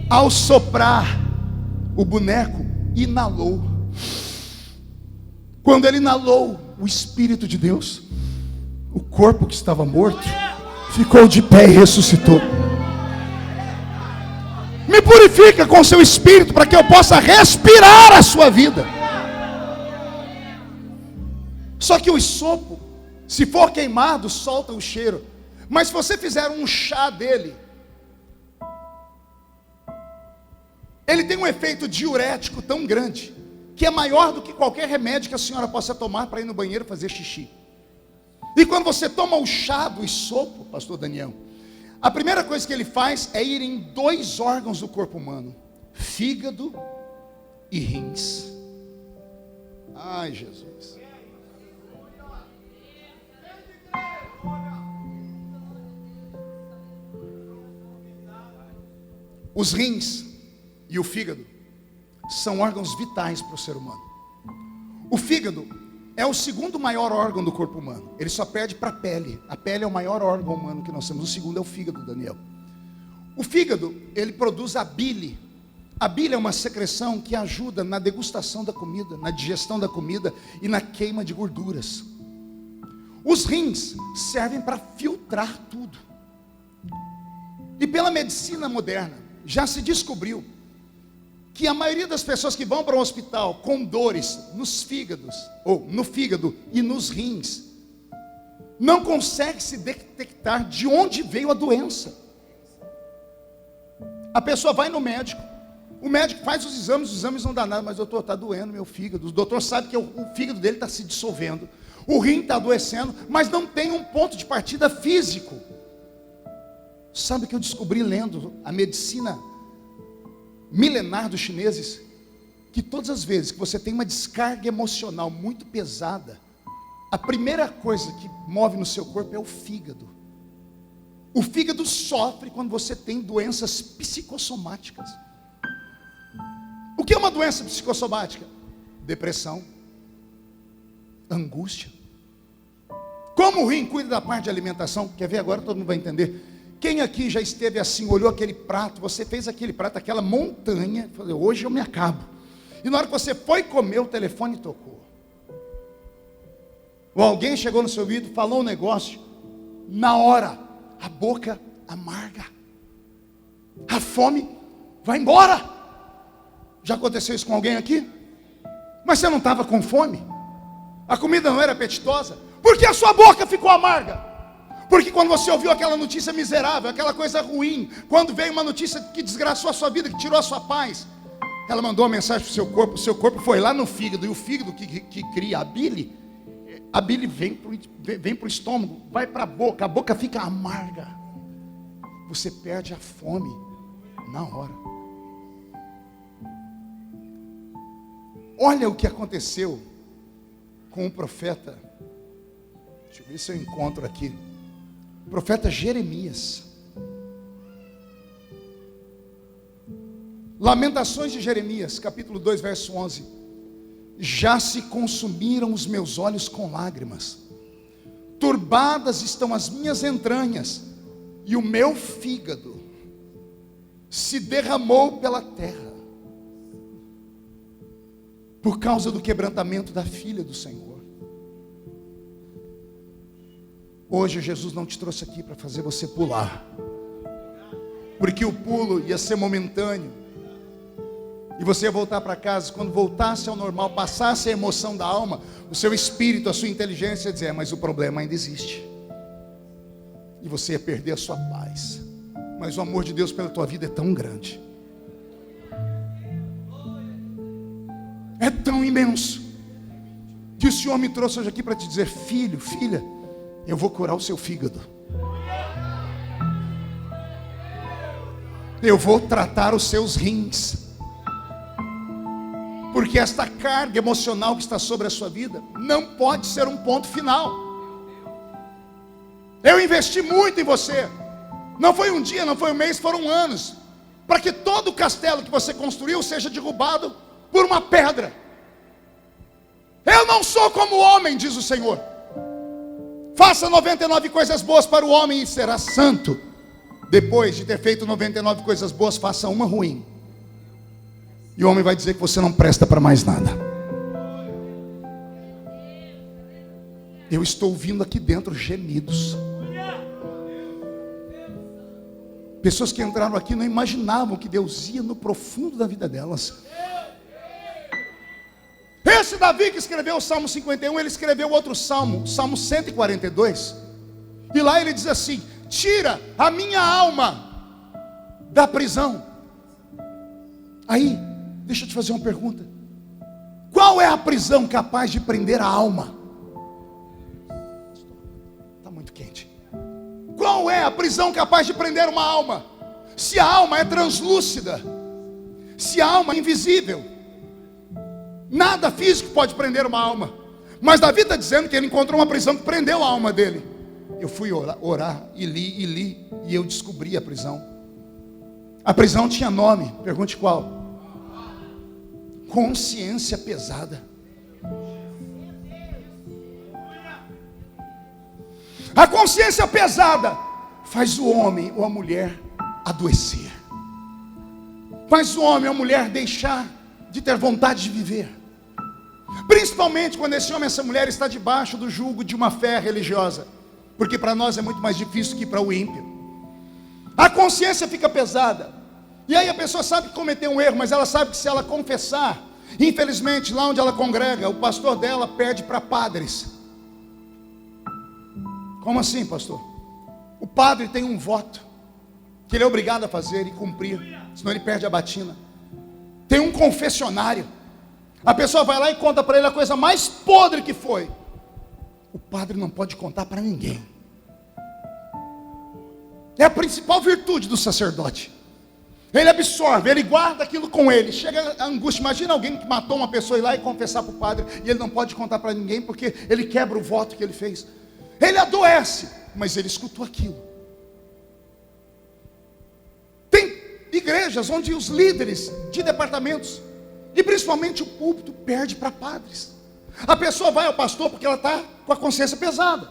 Ao soprar, o boneco inalou. Quando ele inalou o Espírito de Deus, o corpo que estava morto ficou de pé e ressuscitou. Me purifica com o seu Espírito para que eu possa respirar a sua vida. Só que o isopo, se for queimado, solta o cheiro. Mas se você fizer um chá dele, ele tem um efeito diurético tão grande, que é maior do que qualquer remédio que a senhora possa tomar para ir no banheiro fazer xixi. E quando você toma o chá do isopo, pastor Daniel, a primeira coisa que ele faz é ir em 2 órgãos do corpo humano: fígado e rins. Ai, Jesus. Os rins e o fígado são órgãos vitais para o ser humano. O fígado é o segundo maior órgão do corpo humano. Ele só perde para a pele. A pele é o maior órgão humano que nós temos. O segundo é o fígado, Daniel. O fígado, ele produz a bile. A bile é uma secreção que ajuda na degustação da comida, na digestão da comida e na queima de gorduras. Os rins servem para filtrar tudo. E pela medicina moderna, já se descobriu que a maioria das pessoas que vão para um hospital com dores nos fígados, ou no fígado e nos rins, não consegue se detectar de onde veio a doença. A pessoa vai no médico, o médico faz os exames não dá nada, mas doutor, está doendo meu fígado. O doutor sabe que o fígado dele está se dissolvendo, o rim está adoecendo, mas não tem um ponto de partida físico. Sabe o que eu descobri lendo a medicina milenar dos chineses? Que todas as vezes que você tem uma descarga emocional muito pesada, a primeira coisa que move no seu corpo é o fígado. O fígado sofre quando você tem doenças psicossomáticas. O que é uma doença psicossomática? Depressão, angústia. Como o rim cuida da parte de alimentação? Quer ver agora? Todo mundo vai entender. Quem aqui já esteve assim, olhou aquele prato, você fez aquele prato, aquela montanha, falou, hoje eu me acabo. E na hora que você foi comer, o telefone tocou. Ou alguém chegou no seu ouvido, falou um negócio, na hora, a boca amarga. A fome vai embora. Já aconteceu isso com alguém aqui? Mas você não estava com fome? A comida não era apetitosa? Porque a sua boca ficou amarga? Porque quando você ouviu aquela notícia miserável, aquela coisa ruim, quando veio uma notícia que desgraçou a sua vida, que tirou a sua paz, ela mandou uma mensagem para o seu corpo foi lá no fígado, e o fígado que cria a bile vem para o estômago, vai para a boca fica amarga, você perde a fome na hora. Olha o que aconteceu com o profeta, deixa eu ver se eu encontro aqui, o profeta Jeremias. Lamentações de Jeremias, capítulo 2, verso 11. Já se consumiram os meus olhos com lágrimas, turbadas estão as minhas entranhas, e o meu fígado se derramou pela terra, por causa do quebrantamento da filha do Senhor. Hoje Jesus não te trouxe aqui para fazer você pular, porque o pulo ia ser momentâneo, e você ia voltar para casa. Quando voltasse ao normal, passasse a emoção da alma, o seu espírito, a sua inteligência ia dizer, mas o problema ainda existe, e você ia perder a sua paz. Mas o amor de Deus pela tua vida é tão grande, é tão imenso, que o Senhor me trouxe hoje aqui para te dizer, filho, filha, eu vou curar o seu fígado. Eu vou tratar os seus rins. Porque esta carga emocional que está sobre a sua vida não pode ser um ponto final. Eu investi muito em você. Não foi um dia, não foi um mês, foram anos, para que todo o castelo que você construiu seja derrubado por uma pedra. Eu não sou como o homem, diz o Senhor. Faça 99 coisas boas para o homem e será santo. Depois de ter feito 99 coisas boas, faça uma ruim, e o homem vai dizer que você não presta para mais nada. Eu estou ouvindo aqui dentro gemidos. Pessoas que entraram aqui não imaginavam que Deus ia no profundo da vida delas. Esse Davi que escreveu o Salmo 51, ele escreveu outro salmo, Salmo 142. E lá ele diz assim, tira a minha alma da prisão. Aí, deixa eu te fazer uma pergunta. Qual é a prisão capaz de prender a alma? Está muito quente. Qual é a prisão capaz de prender uma alma? Se a alma é translúcida, se a alma é invisível, nada físico pode prender uma alma. Mas Davi está dizendo que ele encontrou uma prisão que prendeu a alma dele. Eu fui orar e li, e eu descobri a prisão. A prisão tinha nome, pergunte qual? Consciência pesada. A consciência pesada faz o homem ou a mulher adoecer. Faz o homem ou a mulher deixar de ter vontade de viver. Principalmente quando esse homem e essa mulher está debaixo do jugo de uma fé religiosa. Porque para nós é muito mais difícil que para o ímpio. A consciência fica pesada. E aí a pessoa sabe que cometeu um erro, mas ela sabe que se ela confessar, infelizmente lá onde ela congrega, o pastor dela perde para padres. Como assim, pastor? O padre tem um voto que ele é obrigado a fazer e cumprir, senão ele perde a batina. Tem um confessionário. A pessoa vai lá e conta para ele a coisa mais podre que foi. O padre não pode contar para ninguém. É a principal virtude do sacerdote. Ele absorve, ele guarda aquilo com ele. Chega a angústia. Imagina alguém que matou uma pessoa ir lá e confessar para o padre, e ele não pode contar para ninguém porque ele quebra o voto que ele fez. Ele adoece, mas ele escutou aquilo. Tem igrejas onde os líderes de departamentos, e principalmente o púlpito, perde para padres. A pessoa vai ao pastor porque ela está com a consciência pesada.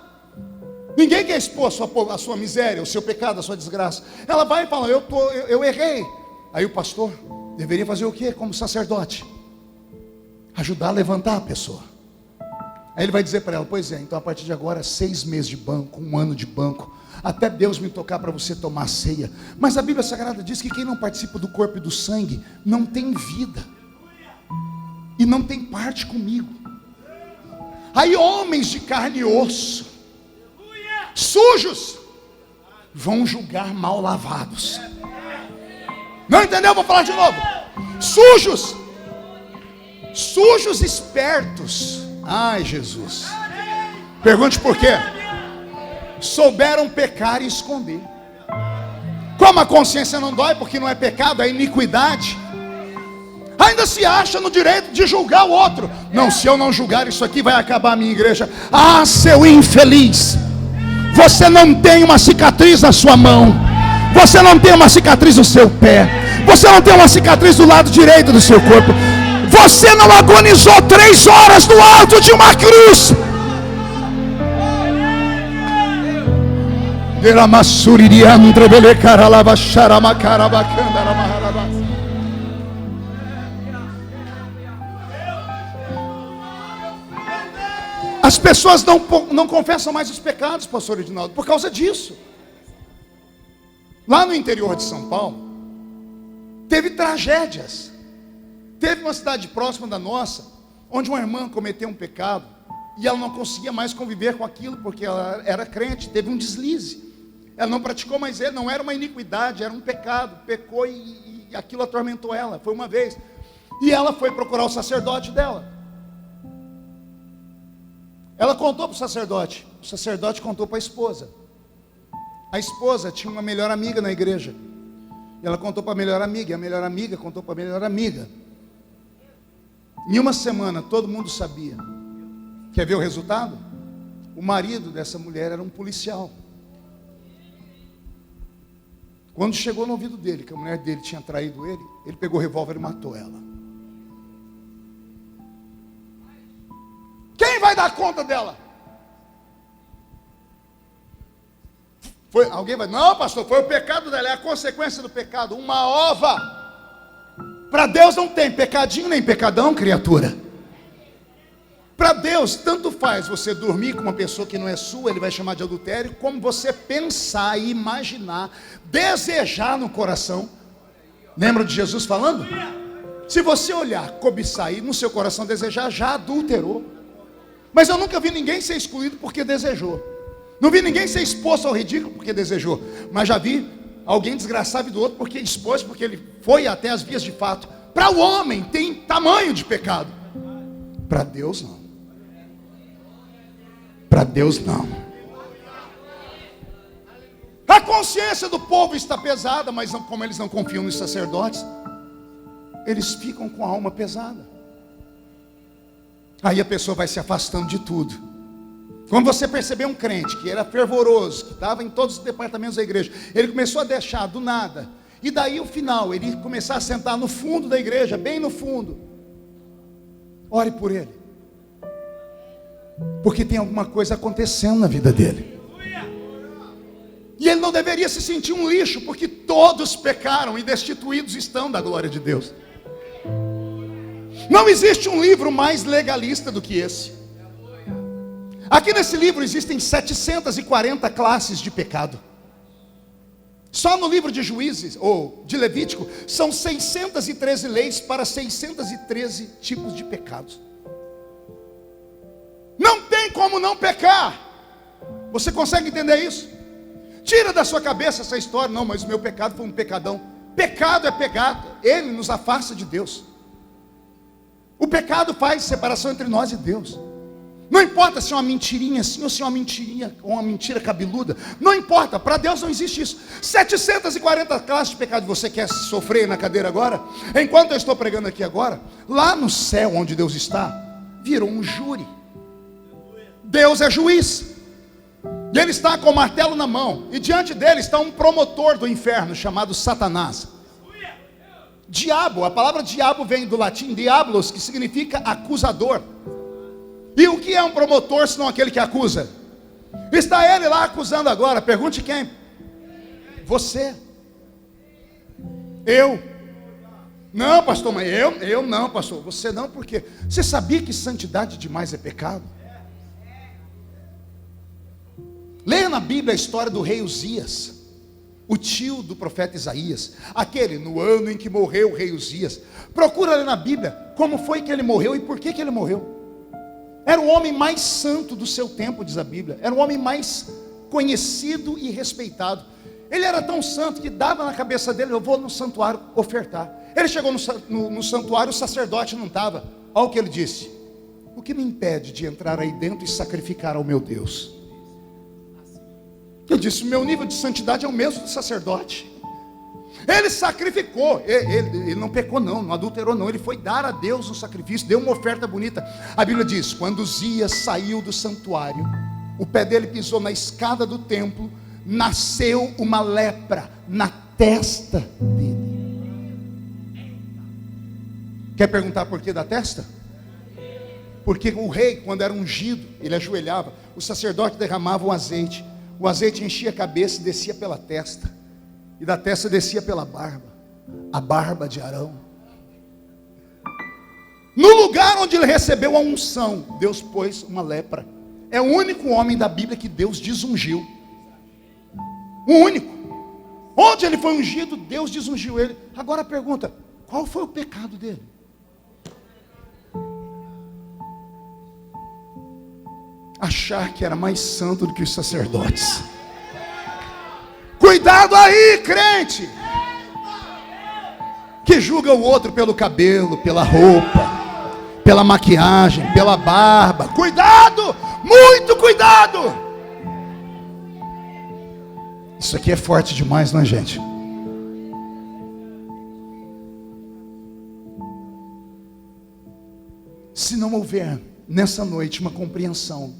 Ninguém quer expor a sua miséria, o seu pecado, a sua desgraça. Ela vai e fala, eu errei. Aí o pastor deveria fazer o quê? Como sacerdote? Ajudar a levantar a pessoa. Aí ele vai dizer para ela, pois é, então a partir de agora 6 meses de banco, 1 ano de banco, até Deus me tocar para você tomar ceia. Mas a Bíblia Sagrada diz que quem não participa do corpo e do sangue não tem vida e não tem parte comigo. Aí homens de carne e osso, sujos, vão julgar mal lavados. Não entendeu? Vou falar de novo. Sujos espertos. Ai, Jesus. Pergunte por quê? Souberam pecar e esconder. Como a consciência não dói porque não é pecado, é iniquidade, ainda se acha no direito de julgar o outro. Não, se eu não julgar isso aqui, vai acabar a minha igreja. Ah, seu infeliz, você não tem uma cicatriz na sua mão, você não tem uma cicatriz no seu pé, você não tem uma cicatriz do lado direito do seu corpo, você não agonizou 3 horas no alto de uma cruz. As pessoas não confessam mais os pecados, pastor Edinaldo, por causa disso. Lá no interior de São Paulo, teve tragédias. Teve uma cidade próxima da nossa, onde uma irmã cometeu um pecado, e ela não conseguia mais conviver com aquilo, porque ela era crente, teve um deslize. Ela não praticou mais ele, não era uma iniquidade, era um pecado, pecou e aquilo atormentou ela, foi uma vez. E ela foi procurar o sacerdote dela. Ela contou para o sacerdote contou para a esposa. A esposa tinha uma melhor amiga na igreja. E ela contou para a melhor amiga, e a melhor amiga contou para a melhor amiga. Em uma semana, todo mundo sabia. Quer ver o resultado? O marido dessa mulher era um policial. Quando chegou no ouvido dele, que a mulher dele tinha traído ele, ele pegou o revólver e matou ela. Quem vai dar conta dela? Alguém vai, não, pastor, foi o pecado dela, é a consequência do pecado, uma ova. Para Deus não tem pecadinho nem pecadão, criatura. Para Deus, tanto faz você dormir com uma pessoa que não é sua, ele vai chamar de adultério, como você pensar e imaginar, desejar no coração. Lembra de Jesus falando? Se você olhar, cobiçar e no seu coração desejar, já adulterou. Mas eu nunca vi ninguém ser excluído porque desejou. Não vi ninguém ser exposto ao ridículo porque desejou. Mas já vi alguém desgraçar a vida do outro porque expôs, porque ele foi até as vias de fato. Para o homem tem tamanho de pecado. Para Deus não. Para Deus não. A consciência do povo está pesada, mas como eles não confiam nos sacerdotes, eles ficam com a alma pesada. Aí a pessoa vai se afastando de tudo. Quando você perceber um crente que era fervoroso, que estava em todos os departamentos da igreja, ele começou a deixar do nada, e daí o final, ele começar a sentar no fundo da igreja, bem no fundo, ore por ele, porque tem alguma coisa acontecendo na vida dele. deveria se sentir um lixo, porque todos pecaram e destituídos estão da glória de Deus. Não existe um livro mais legalista do que esse. Aqui nesse livro existem 740 classes de pecado. Só no livro de Juízes, ou de Levítico, são 613 leis para 613 tipos de pecados. Não tem como não pecar. Você consegue entender isso? Tira da sua cabeça essa história. Não, mas o meu pecado foi um pecadão. Pecado é pecado. Ele nos afasta de Deus. O pecado faz separação entre nós e Deus. Não importa se é uma mentirinha assim ou se é uma mentirinha ou uma mentira cabeluda. Não importa, para Deus não existe isso. 740 classes de pecado. Você quer sofrer na cadeira agora? Enquanto eu estou pregando aqui agora, lá no céu onde Deus está, virou um júri. Deus é juiz. E ele está com o martelo na mão. E diante dele está um promotor do inferno chamado Satanás. Diabo, a palavra diabo vem do latim diablos, que significa acusador. E o que é um promotor senão aquele que acusa? Está ele lá acusando agora. Pergunte quem? Você. Eu. Não, pastor, mas eu não, pastor. Você não, por quê? Você sabia que santidade demais é pecado? Leia na Bíblia a história do rei Uzias, o tio do profeta Isaías, aquele no ano em que morreu o rei Uzias. Procura ler na Bíblia como foi que ele morreu e por que ele morreu. Era o homem mais santo do seu tempo, diz a Bíblia. Era o homem mais conhecido e respeitado. Ele era tão santo que dava na cabeça dele: eu vou no santuário ofertar. Ele chegou no santuário, o sacerdote não estava. Olha o que ele disse: o que me impede de entrar aí dentro e sacrificar ao meu Deus? Ele disse: o meu nível de santidade é o mesmo do sacerdote. Ele sacrificou, ele não pecou não adulterou não, ele foi dar a Deus um sacrifício, deu uma oferta bonita. A Bíblia diz: quando Uzias saiu do santuário, o pé dele pisou na escada do templo, nasceu uma lepra na testa dele. Quer perguntar por que da testa? Porque o rei, quando era ungido, ele ajoelhava, o sacerdote derramava o azeite enchia a cabeça e descia pela testa, e da testa descia pela barba, a barba de Arão. No lugar onde ele recebeu a unção, Deus pôs uma lepra. É o único homem da Bíblia que Deus desungiu. O único. Onde ele foi ungido, Deus desungiu ele. Agora a pergunta: qual foi o pecado dele? Achar que era mais santo do que os sacerdotes. Cuidado aí, crente, que julga o outro pelo cabelo, pela roupa, pela maquiagem, pela barba. Cuidado, muito cuidado. Isso aqui é forte demais, não é, gente? Se não houver nessa noite uma compreensão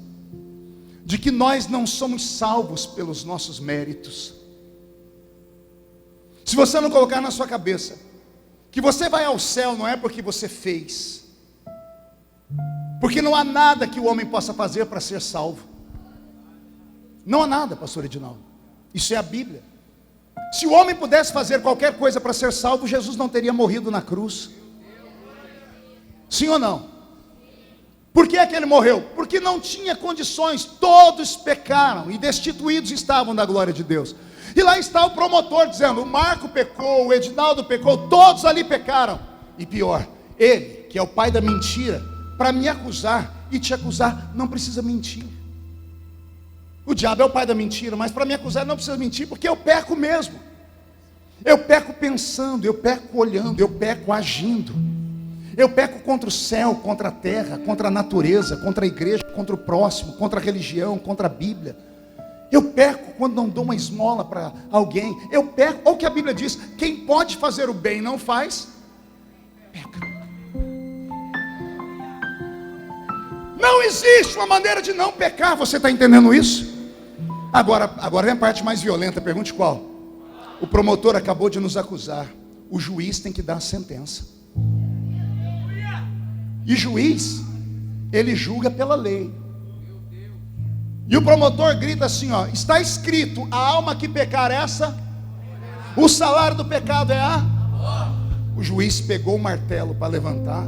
de que nós não somos salvos pelos nossos méritos, se você não colocar na sua cabeça que você vai ao céu não é porque você fez, porque não há nada que o homem possa fazer para ser salvo. Não há nada, pastor Edinaldo. Isso é a Bíblia. Se o homem pudesse fazer qualquer coisa para ser salvo, Jesus não teria morrido na cruz. Sim ou não? Por que é que ele morreu? Porque não tinha condições. Todos pecaram e destituídos estavam da glória de Deus. E lá está o promotor dizendo: o Marco pecou, o Edinaldo pecou, todos ali pecaram. E pior, ele, que é o pai da mentira, para me acusar e te acusar, não precisa mentir. O diabo é o pai da mentira, mas para me acusar não precisa mentir, porque eu peco mesmo. Eu peco pensando, eu peco olhando, eu peco agindo. Eu peco contra o céu, contra a terra, contra a natureza, contra a igreja, contra o próximo, contra a religião, contra a Bíblia. Eu peco quando não dou uma esmola para alguém. Eu peco, olha o que a Bíblia diz: quem pode fazer o bem e não faz, peca. Não existe uma maneira de não pecar. Você está entendendo isso? Agora vem a parte mais violenta. Pergunte qual? O promotor acabou de nos acusar. O juiz tem que dar a sentença. E juiz, ele julga pela lei. E o promotor grita assim, ó: está escrito, a alma que pecar essa, o salário do pecado é a... O juiz pegou o martelo para levantar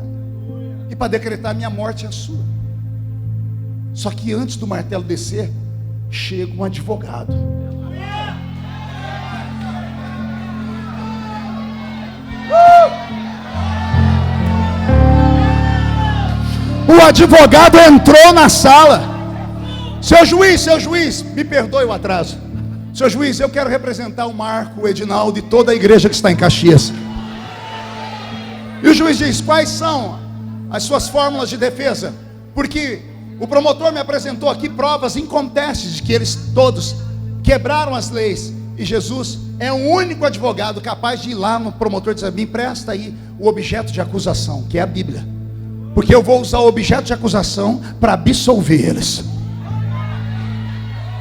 e para decretar: minha morte é a sua. Só que antes do martelo descer, chega um advogado. O advogado entrou na sala. Seu juiz, me perdoe o atraso. Seu juiz, eu quero representar o Marco, o Edinaldo e toda a igreja que está em Caxias. E o juiz diz: quais são as suas fórmulas de defesa? Porque o promotor me apresentou aqui provas incontestes de que eles todos quebraram as leis. E Jesus é o único advogado capaz de ir lá no promotor e dizer: me empresta aí o objeto de acusação, que é a Bíblia, porque eu vou usar o objeto de acusação para absolver eles.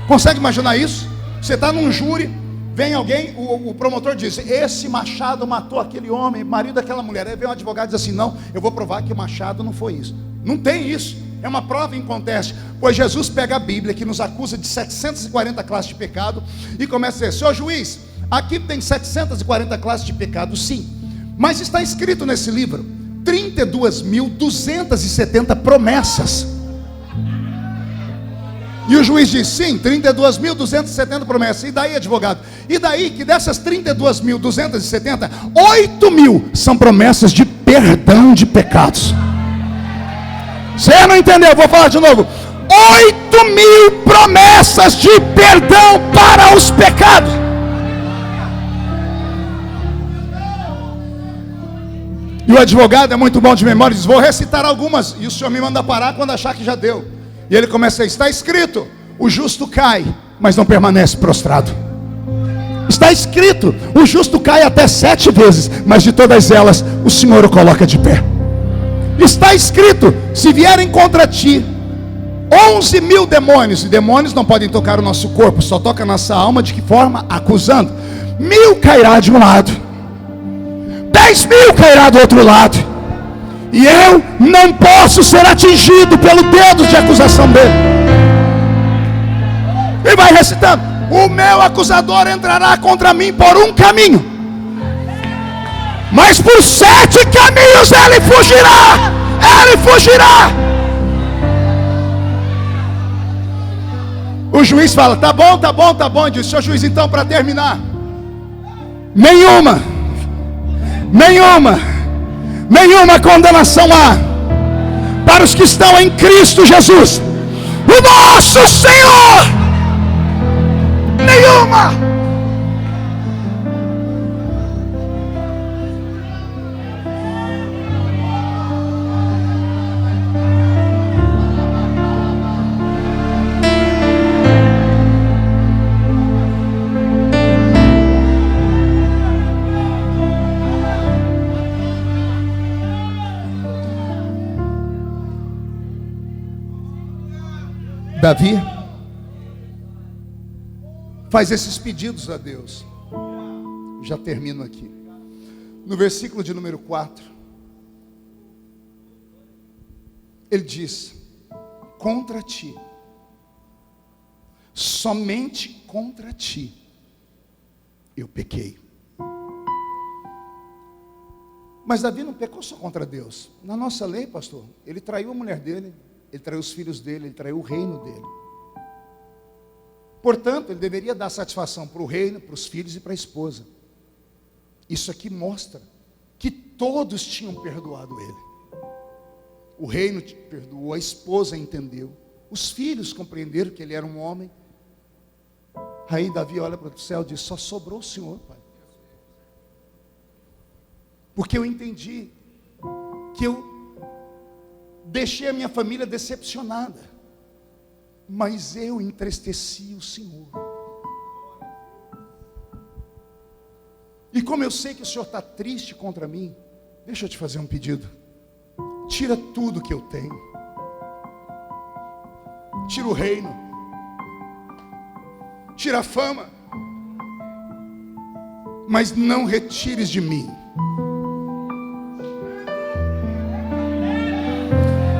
Consegue imaginar isso? Você está num júri, vem alguém, o promotor diz: esse Machado matou aquele homem, marido daquela mulher. Aí vem um advogado e diz assim: não, eu vou provar que o Machado não foi isso. Não tem isso, é uma prova inconteste. Pois Jesus pega a Bíblia, que nos acusa de 740 classes de pecado, e começa a dizer: senhor juiz, aqui tem 740 classes de pecado, sim, mas está escrito nesse livro 32.270 promessas. E o juiz diz: sim, 32.270 promessas. E daí, advogado? E daí que dessas 32.270, 8.000 são promessas de perdão de pecados. Você não entendeu? Vou falar de novo. 8.000 promessas de perdão para os pecados. E o advogado é muito bom de memória, diz: vou recitar algumas, e o senhor me manda parar quando achar que já deu. E ele começa a: está escrito, o justo cai, mas não permanece prostrado. Está escrito, o justo cai até 7 vezes, mas de todas elas o Senhor o coloca de pé. Está escrito, se vierem contra ti 11.000 demônios, e demônios não podem tocar o nosso corpo, só toca a nossa alma. De que forma? Acusando. 1.000 cairá de um lado, 10.000 cairá do outro lado, e eu não posso ser atingido pelo dedo de acusação dele. E vai recitando: o meu acusador entrará contra mim por um caminho, mas por 7 caminhos ele fugirá. Ele fugirá. O juiz fala: tá bom. Diz: senhor juiz, então, para terminar, nenhuma condenação há para os que estão em Cristo Jesus, o nosso Senhor. Nenhuma. Davi faz esses pedidos a Deus. Já termino aqui. No versículo de número 4, ele diz: contra ti, somente contra ti, eu pequei. Mas Davi não pecou só contra Deus. Na nossa lei, pastor, ele traiu a mulher dele, ele traiu os filhos dele, ele traiu o reino dele. Portanto, ele deveria dar satisfação para o reino, para os filhos e para a esposa. Isso aqui mostra que todos tinham perdoado ele. O reino perdoou, a esposa entendeu, os filhos compreenderam que ele era um homem. Aí Davi olha para o céu e diz: só sobrou o Senhor, Pai. Porque eu entendi que eu deixei a minha família decepcionada, mas eu entristeci o Senhor. E como eu sei que o Senhor está triste contra mim, deixa eu te fazer um pedido: tira tudo que eu tenho, tira o reino, tira a fama, mas não retires de mim.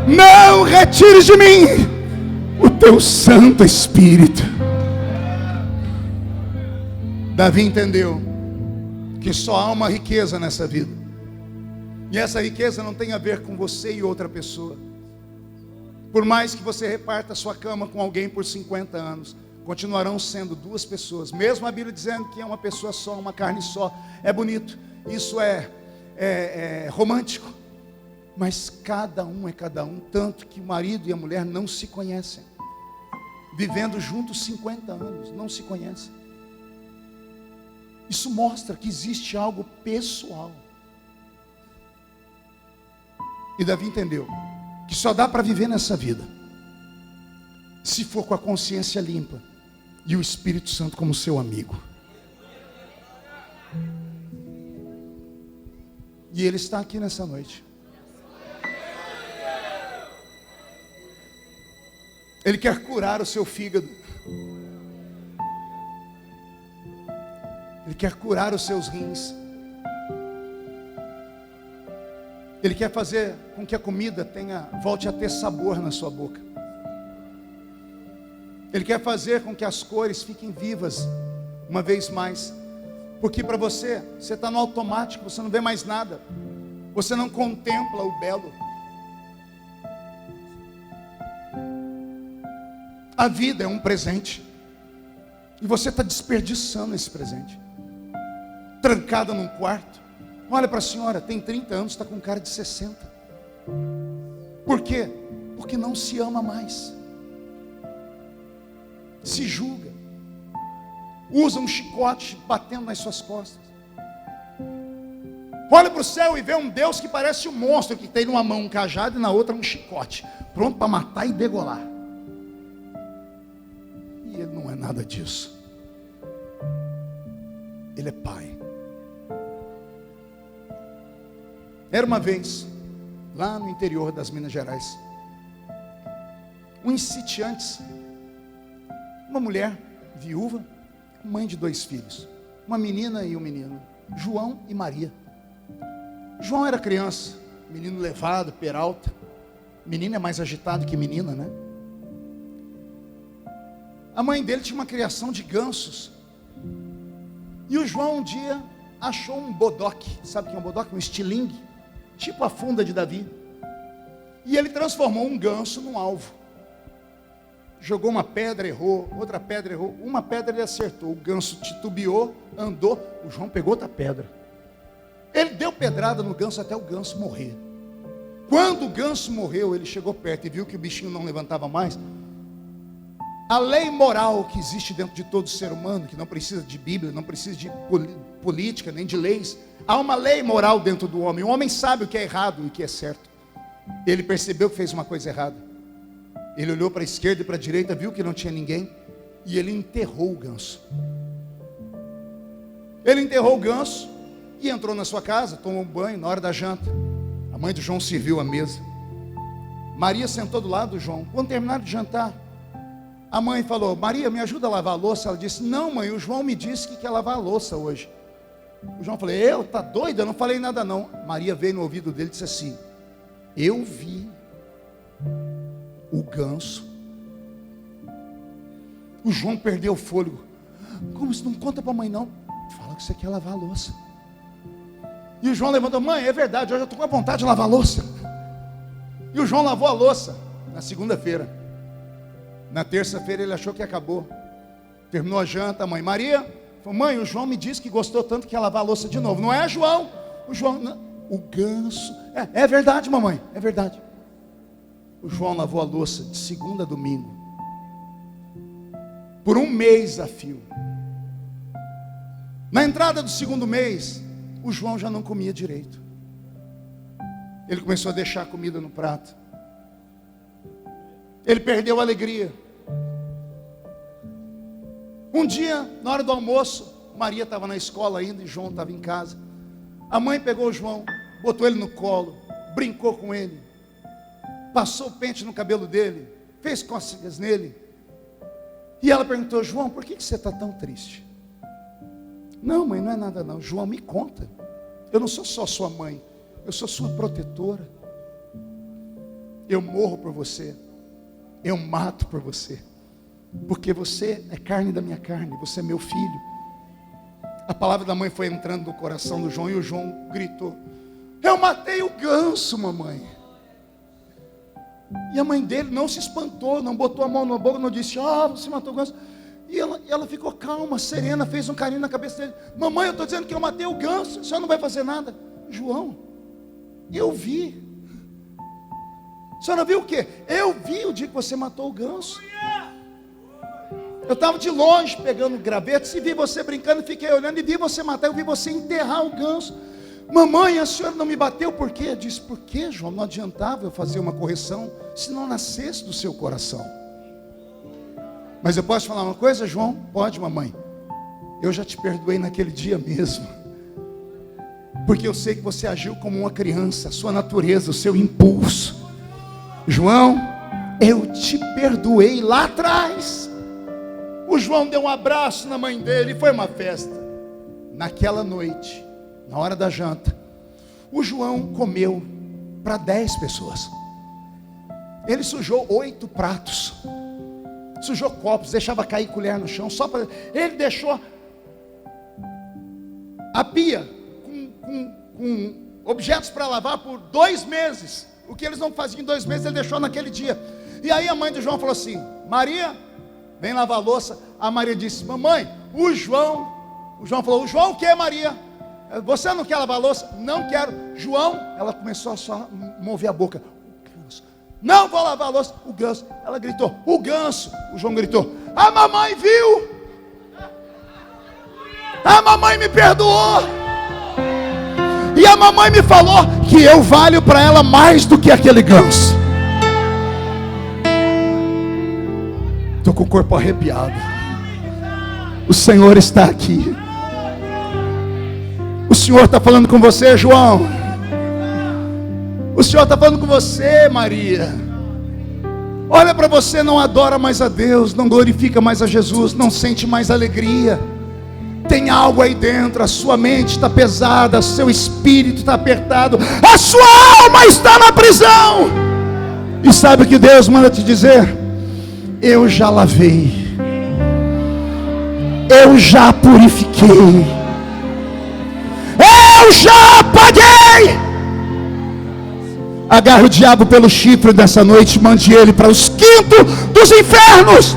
Não retires de mim o teu Santo Espírito. Davi entendeu que só há uma riqueza nessa vida, e essa riqueza não tem a ver com você e outra pessoa. Por mais que você reparta a sua cama com alguém por 50 anos, continuarão sendo duas pessoas, mesmo a Bíblia dizendo que é uma pessoa só, uma carne só. É bonito, isso é romântico, mas cada um é cada um, tanto que o marido e a mulher não se conhecem, vivendo juntos 50 anos, não se conhecem. Isso mostra que existe algo pessoal. E Davi entendeu que só dá para viver nessa vida se for com a consciência limpa e o Espírito Santo como seu amigo. E ele está aqui nessa noite. Ele quer curar o seu fígado. Ele quer curar os seus rins. Ele quer fazer com que a comida volte a ter sabor na sua boca. Ele quer fazer com que as cores fiquem vivas uma vez mais. Porque para você está no automático, você não vê mais nada. Você não contempla o belo. A vida é um presente. E você está desperdiçando esse presente. Trancada num quarto. Olha para a senhora, tem 30 anos, está com cara de 60. Por quê? Porque não se ama mais. Se julga. Usa um chicote batendo nas suas costas. Olha para o céu e vê um Deus que parece um monstro, que tem numa mão um cajado e na outra um chicote, pronto para matar e degolar. E ele não é nada disso. Ele é pai. Era uma vez, lá no interior das Minas Gerais, uns sitiantes, uma mulher viúva, mãe de 2 filhos, uma menina e um menino, João e Maria. João era criança, menino levado, peralta. Menino é mais agitado que menina, né? A mãe dele tinha uma criação de gansos. E o João um dia achou um bodoque. Sabe o que é um bodoque? Um estilingue, tipo a funda de Davi. E ele transformou um ganso num alvo. Jogou uma pedra, errou. Outra pedra, errou. Uma pedra ele acertou. O ganso titubeou, andou. O João pegou outra pedra. Ele deu pedrada no ganso até o ganso morrer. Quando o ganso morreu, ele chegou perto e viu que o bichinho não levantava mais. A lei moral que existe dentro de todo ser humano, que não precisa de Bíblia, não precisa de política, nem de leis. Há uma lei moral dentro do homem. O homem sabe o que é errado e o que é certo. Ele percebeu que fez uma coisa errada. Ele olhou para a esquerda e para a direita, viu que não tinha ninguém, e ele enterrou o ganso. Ele enterrou o ganso e entrou na sua casa, tomou um banho na hora da janta. A mãe do João serviu a mesa. Maria sentou do lado do João. Quando terminaram de jantar, a mãe falou: Maria, me ajuda a lavar a louça. Ela disse: não, mãe, o João me disse que quer lavar a louça hoje. O João falou: eu? Tá doida? Eu não falei nada não. Maria veio no ouvido dele e disse assim: eu vi o ganso. O João perdeu o fôlego. Como isso? Não conta para a mãe não. Fala que você quer lavar a louça. E o João levantou: mãe, é verdade, hoje eu estou com vontade de lavar a louça. E o João lavou a louça na segunda-feira. Na terça-feira ele achou que acabou. Terminou a janta, a mãe: Maria, falou: mãe, o João me disse que gostou tanto que ia lavar a louça de novo. Não é, João? O João, não, o ganso. É verdade, mamãe, é verdade. O João lavou a louça de segunda a domingo, por 1 mês a fio. Na entrada do segundo mês, o João já não comia direito. Ele começou a deixar a comida no prato. Ele perdeu a alegria. Um dia, na hora do almoço, Maria estava na escola ainda e João estava em casa. A mãe pegou o João, botou ele no colo, brincou com ele, passou o pente no cabelo dele, fez cócegas nele. E ela perguntou: João, por que você está tão triste? Não, mãe, não é nada não. João, me conta. Eu não sou só sua mãe, eu sou sua protetora. Eu morro por você. eu mato por você, porque você é carne da minha carne, você é meu filho. A palavra da mãe foi entrando no coração do João, e o João gritou: eu matei o ganso, mamãe. E a mãe dele não se espantou, não botou a mão na boca, não disse: você matou o ganso. E ela ficou calma, serena, fez um carinho na cabeça dele: mamãe, eu estou dizendo que eu matei o ganso, a senhora não vai fazer nada. João, eu vi. A senhora viu o quê? Eu vi o dia que você matou o ganso. Eu estava de longe pegando gravetos e vi você brincando, fiquei olhando e vi você matar, eu vi você enterrar o ganso. Mamãe, a senhora não me bateu por quê? Eu disse: por quê, João? Não adiantava eu fazer uma correção se não nascesse do seu coração. Mas eu posso falar uma coisa, João? Pode, mamãe. Eu já te perdoei naquele dia mesmo, porque eu sei que você agiu como uma criança, a sua natureza, o seu impulso. João, eu te perdoei lá atrás. O João deu um abraço na mãe dele, foi uma festa. Naquela noite, na hora da janta, o João comeu para 10 pessoas. Ele sujou 8 pratos, sujou copos, deixava cair colher no chão, só para... Ele deixou a pia com objetos para lavar por 2 meses. O que eles não faziam em 2 meses, ele deixou naquele dia. E aí a mãe do João falou assim: Maria, vem lavar a louça. A Maria disse: mamãe, o João falou: o João o que, Maria? Você não quer lavar a louça? Não quero. João, ela começou a só mover a boca: o ganso. Não vou lavar a louça. O ganso. Ela gritou: o ganso. O João gritou: a mamãe viu, a mamãe me perdoou, e a mamãe me falou que eu valho para ela mais do que aquele ganso. Estou com o corpo arrepiado. O Senhor está aqui. O Senhor está falando com você, João. O Senhor está falando com você, Maria. Olha para você, não adora mais a Deus, não glorifica mais a Jesus, não sente mais alegria. Tem algo aí dentro, a sua mente está pesada, o seu espírito está apertado, a sua alma está na prisão. E sabe o que Deus manda te dizer? Eu já lavei, eu já purifiquei, eu já apaguei. Agarre o diabo pelo chifre dessa noite, mande ele para os quintos dos infernos.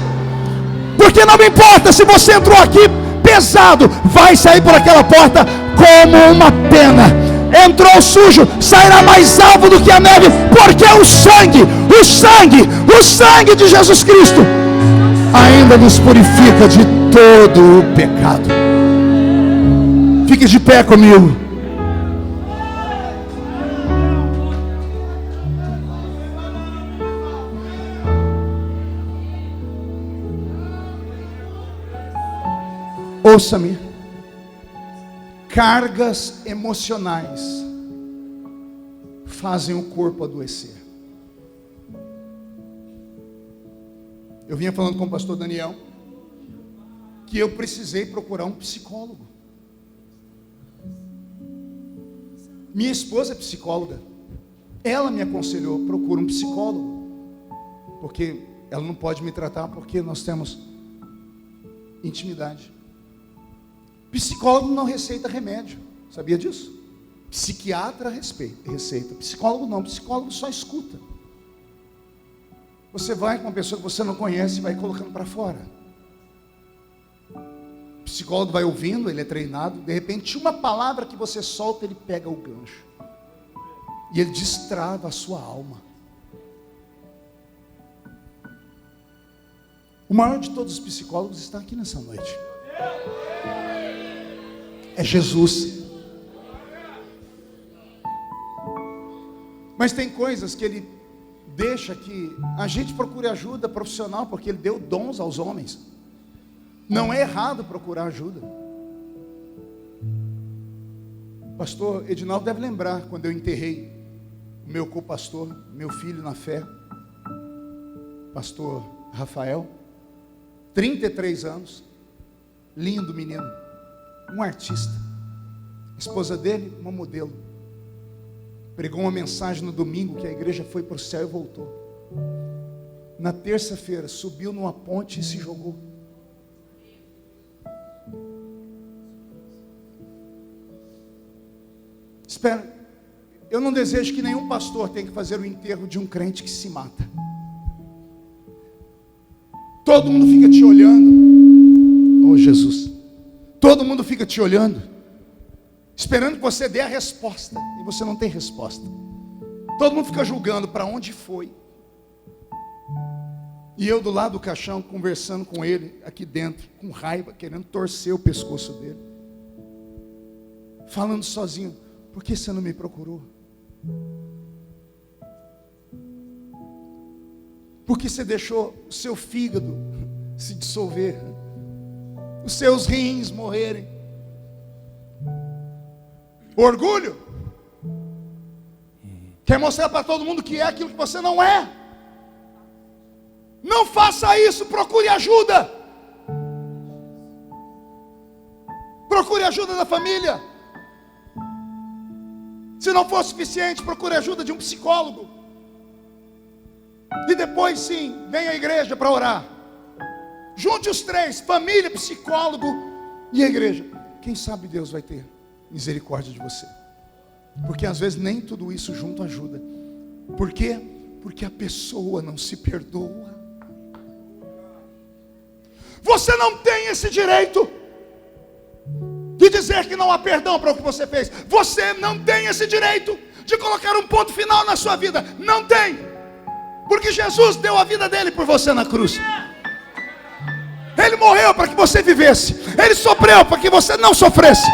Porque não me importa se você entrou aqui pesado, vai sair por aquela porta como uma pena. Entrou sujo, sairá mais alvo do que a neve, porque o sangue de Jesus Cristo ainda nos purifica de todo o pecado. Fique de pé comigo. Ouça-me. Cargas emocionais fazem o corpo adoecer. Eu vinha falando com o pastor Daniel que eu precisei procurar um psicólogo. Minha esposa é psicóloga. Ela me aconselhou: procura um psicólogo, porque ela não pode me tratar, porque nós temos intimidade. Psicólogo não receita remédio, sabia disso? Psiquiatra receita, psicólogo não, psicólogo só escuta. Você vai com uma pessoa que você não conhece e vai colocando para fora. O psicólogo vai ouvindo, ele é treinado, de repente uma palavra que você solta, ele pega o gancho e ele destrava a sua alma. O maior de todos os psicólogos está aqui nessa noite. É Jesus. Mas tem coisas que ele deixa que a gente procure ajuda profissional, porque ele deu dons aos homens. Não é errado procurar ajuda. O pastor Edinaldo deve lembrar quando eu enterrei o meu co-pastor, meu filho na fé, pastor Rafael, 33 anos, lindo menino, um artista. A esposa dele, uma modelo. Pregou uma mensagem no domingo que a igreja foi para o céu e voltou. Na terça-feira, subiu numa ponte e se jogou. Espera, eu não desejo que nenhum pastor tenha que fazer o enterro de um crente que se mata. Todo mundo fica te olhando. Oh, Jesus. Todo mundo fica te olhando, esperando que você dê a resposta, e você não tem resposta. Todo mundo fica julgando para onde foi. E eu do lado do caixão, conversando com ele, aqui dentro, com raiva, querendo torcer o pescoço dele. Falando sozinho, por que você não me procurou? Por que você deixou o seu fígado se dissolver? Os seus rins morrerem? Orgulho? Quer mostrar para todo mundo que é aquilo que você não é? Não faça isso, procure ajuda. Procure ajuda da família. Se não for suficiente, procure ajuda de um psicólogo. E depois sim, venha à igreja para orar. Junte os três, família, psicólogo e a igreja. Quem sabe Deus vai ter misericórdia de você. Porque às vezes nem tudo isso junto ajuda. Por quê? Porque a pessoa não se perdoa. Você não tem esse direito de dizer que não há perdão para o que você fez. Você não tem esse direito de colocar um ponto final na sua vida. Não tem. Porque Jesus deu a vida dele por você na cruz. Ele morreu para que você vivesse. Ele sofreu para que você não sofresse.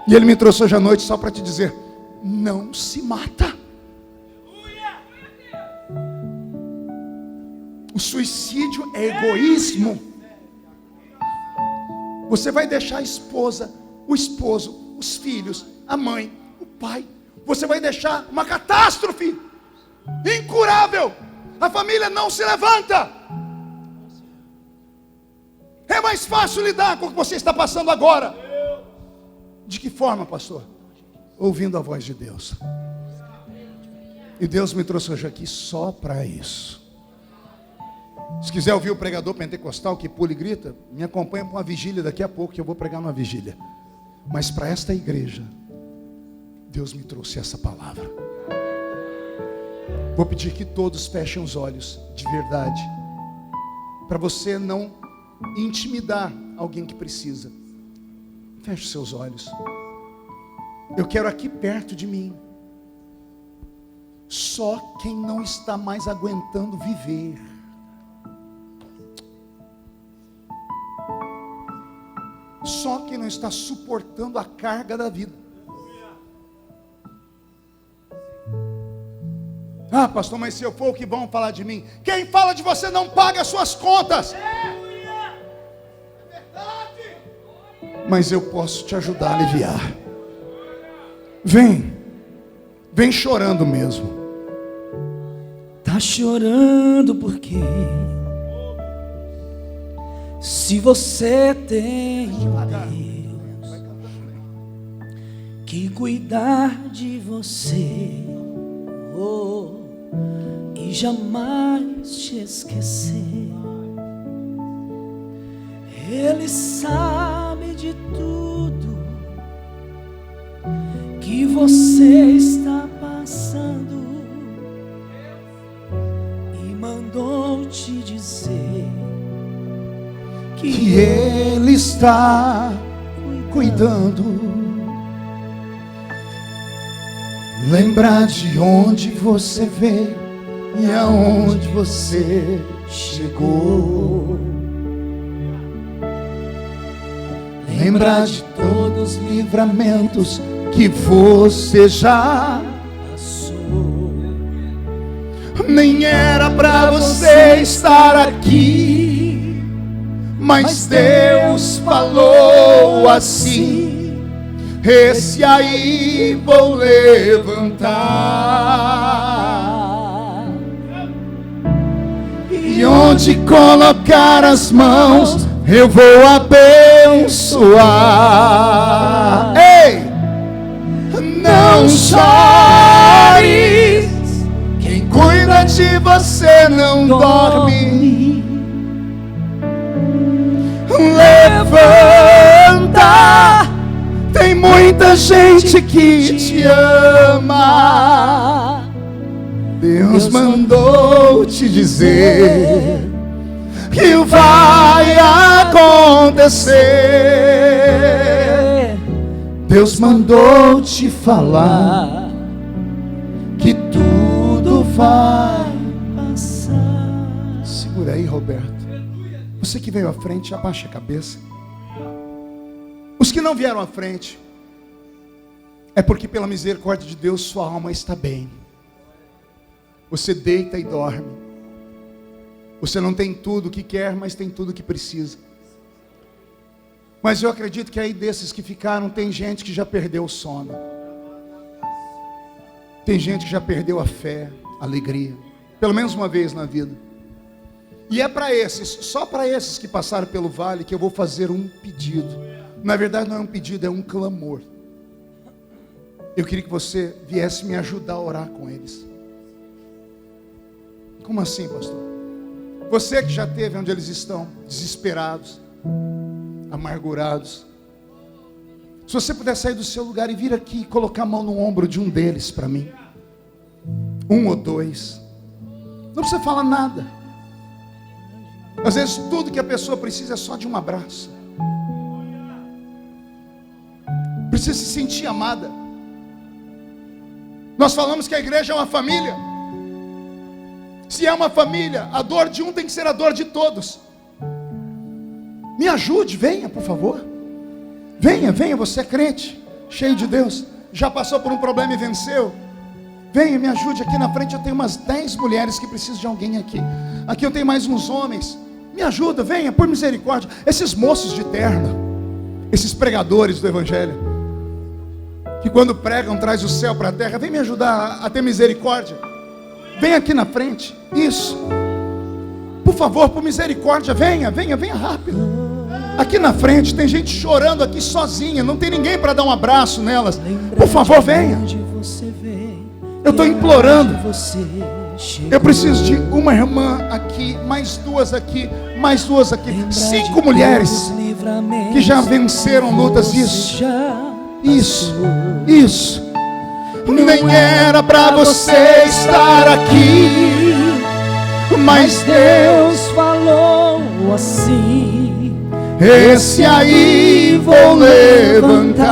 E ele me trouxe hoje à noite só para te dizer: não se mata. O suicídio é egoísmo. Você vai deixar a esposa, o esposo, os filhos, a mãe, o pai. Você vai deixar uma catástrofe incurável. A família não se levanta. É mais fácil lidar com o que você está passando agora. De que forma, pastor? Ouvindo a voz de Deus. E Deus me trouxe hoje aqui só para isso. Se quiser ouvir o pregador pentecostal que pula e grita, me acompanha para uma vigília daqui a pouco, que eu vou pregar numa vigília. Mas para esta igreja, Deus me trouxe essa palavra. Vou pedir que todos fechem os olhos, de verdade, para você não intimidar alguém que precisa. Feche seus olhos. Eu quero aqui perto de mim só quem não está mais aguentando viver. Só quem não está suportando a carga da vida. Ah, pastor, mas se eu for, o que vão falar de mim? Quem fala de você não paga as suas contas. Mas eu posso te ajudar a aliviar. Vem chorando mesmo. Tá chorando porque se você tem Deus que cuidar de você, e jamais te esquecer, Ele sabe de tudo que você está passando e mandou te dizer que Ele está cuidando. Lembrar de onde você veio e aonde você chegou. Lembrar de todos os livramentos que você já passou. Nem era pra você estar aqui, mas Deus falou assim: esse aí vou levantar, e onde colocar as mãos eu vou abençoar. Ei, não chores, quem cuida noite você não dorme. Levanta, tem muita gente que te ama. Deus mandou te dizer que vai acontecer. Deus mandou te falar que tudo vai passar. Segura aí, Roberto. Você que veio à frente, abaixa a cabeça. Os que não vieram à frente, é porque pela misericórdia de Deus sua alma está bem. Você deita e dorme. Você não tem tudo o que quer, mas tem tudo o que precisa. Mas eu acredito que aí desses que ficaram, tem gente que já perdeu o sono. Tem gente que já perdeu a fé, a alegria. Pelo menos uma vez na vida. E é para esses, só para esses que passaram pelo vale, que eu vou fazer um pedido. Na verdade não é um pedido, é um clamor. Eu queria que você viesse me ajudar a orar com eles. Como assim, pastor? Você que já esteve onde eles estão, desesperados, amargurados. Se você puder sair do seu lugar e vir aqui e colocar a mão no ombro de um deles para mim. Um ou dois. Não precisa falar nada. Às vezes tudo que a pessoa precisa é só de um abraço. Precisa se sentir amada. Nós falamos que a igreja é uma família. Se é uma família, a dor de um tem que ser a dor de todos. Me ajude, venha por favor. Venha, você é crente, cheio de Deus, já passou por um problema e venceu. Venha, me ajude aqui na frente. Eu tenho umas 10 mulheres que precisam de alguém aqui. Aqui eu tenho mais uns homens. Me ajuda, venha, por misericórdia. Esses moços de terno, esses pregadores do evangelho, que quando pregam traz o céu para a terra. Vem me ajudar a ter misericórdia. Vem aqui na frente. Isso. Por favor, por misericórdia, venha rápido. Aqui na frente tem gente chorando aqui sozinha. Não tem ninguém para dar um abraço nelas. Por favor, venha. Eu estou implorando. Eu preciso de uma irmã aqui, mais duas aqui, mais duas aqui. 5 mulheres que já venceram lutas. Isso. Nem era para você estar aqui, mas Deus falou assim: esse aí vou levantar,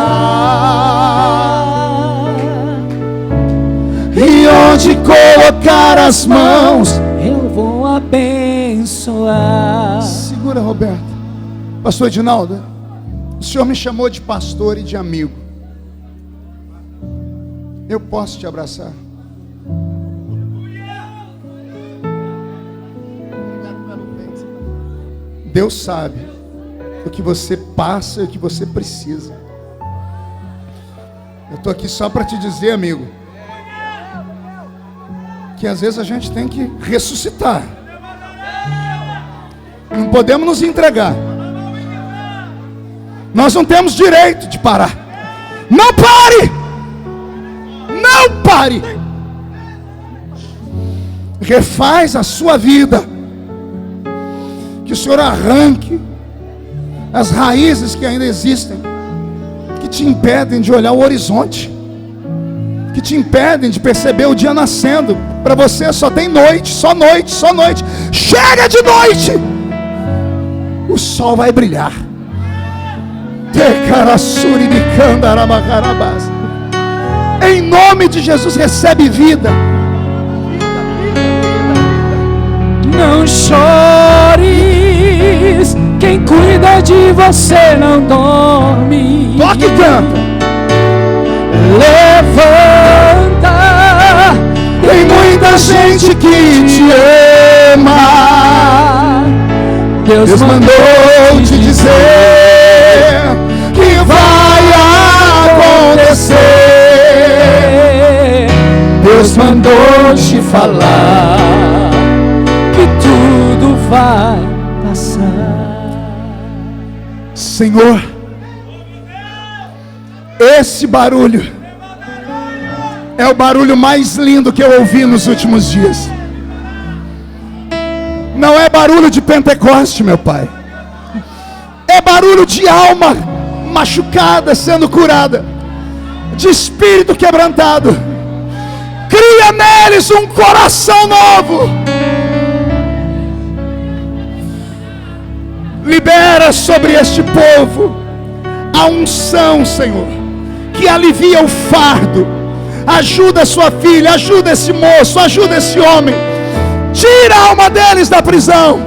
e onde colocar as mãos eu vou abençoar. Segura, Roberto. Pastor Edinaldo, o senhor me chamou de pastor e de amigo. Eu posso te abraçar? Deus sabe o que você passa e o que você precisa. Eu estou aqui só para te dizer, amigo, que às vezes a gente tem que ressuscitar. Não podemos nos entregar. Nós não temos direito de parar. Não pare! Não pare. Refaz a sua vida. Que o Senhor arranque as raízes que ainda existem, que te impedem de olhar o horizonte, que te impedem de perceber o dia nascendo. Para você só tem noite, só noite, só noite. Chega de noite. O sol vai brilhar. Em nome de Jesus, recebe vida. Não chores, quem cuida de você não dorme. Toque e canta. Levanta, tem muita gente que te ama. Deus mandou te dizer que vai acontecer. Deus mandou te falar que tudo vai passar. Senhor, esse barulho é o barulho mais lindo que eu ouvi nos últimos dias. Não é barulho de Pentecoste, meu Pai. É barulho de alma machucada sendo curada, de espírito quebrantado. Cria neles um coração novo. Libera sobre este povo a unção, Senhor, que alivia o fardo. Ajuda a sua filha, ajuda esse moço, ajuda esse homem. Tira a alma deles da prisão.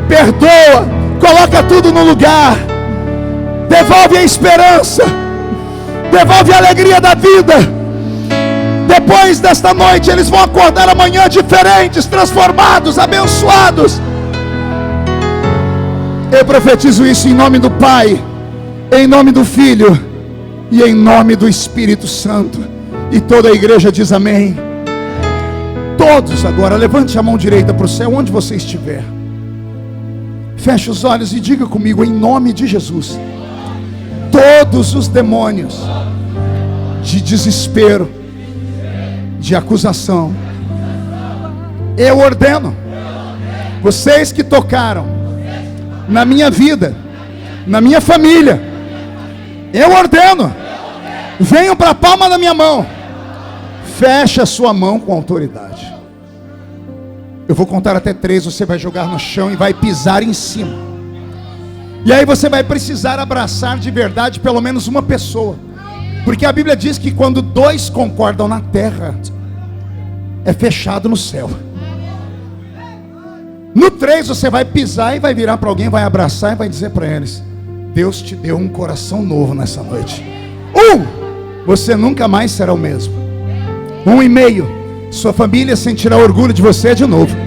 Perdoa, coloca tudo no lugar. Devolve a esperança. Devolve a alegria da vida. Depois desta noite eles vão acordar amanhã diferentes, transformados, abençoados. Eu profetizo isso em nome do Pai, em nome do Filho e em nome do Espírito Santo. E toda a igreja diz amém. Todos agora, levante a mão direita para o céu, onde você estiver. Feche os olhos e diga comigo, em nome de Jesus: todos os demônios de desespero, de acusação, eu ordeno, vocês que tocaram na minha vida, na minha família, eu ordeno, venham para a palma da minha mão. Feche a sua mão com autoridade. Eu vou contar até 3, você vai jogar no chão e vai pisar em cima. E aí você vai precisar abraçar de verdade pelo menos uma pessoa. Porque a Bíblia diz que quando 2 concordam na terra, é fechado no céu. No 3 você vai pisar e vai virar para alguém, vai abraçar e vai dizer para eles: Deus te deu um coração novo nessa noite. 1, você nunca mais será o mesmo. 1,5, sua família sentirá orgulho de você de novo.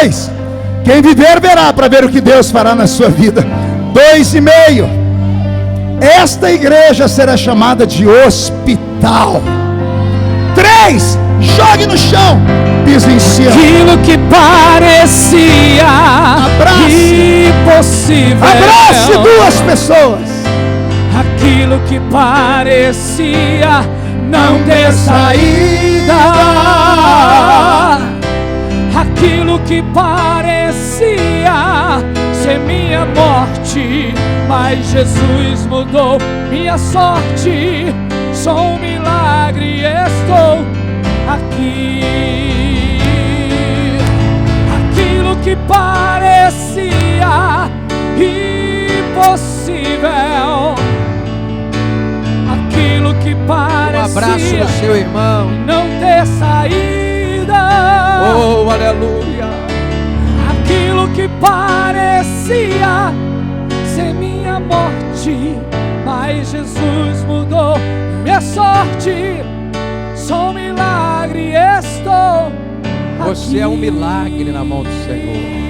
2, quem viver verá para ver o que Deus fará na sua vida. 2,5, esta igreja será chamada de hospital. 3, jogue no chão, pise em cima. Aquilo que parecia impossível, abrace 2 pessoas. Aquilo que parecia não ter saída, aquilo que parecia ser minha morte, mas Jesus mudou minha sorte. Sou um milagre, estou aqui. Aquilo que parecia impossível, aquilo que parecia abraço no seu irmão, não ter saída. Oh, aleluia. Aquilo que parecia ser minha morte, mas Jesus mudou minha sorte. Sou um milagre, estou aqui. Você é um milagre na mão do Senhor.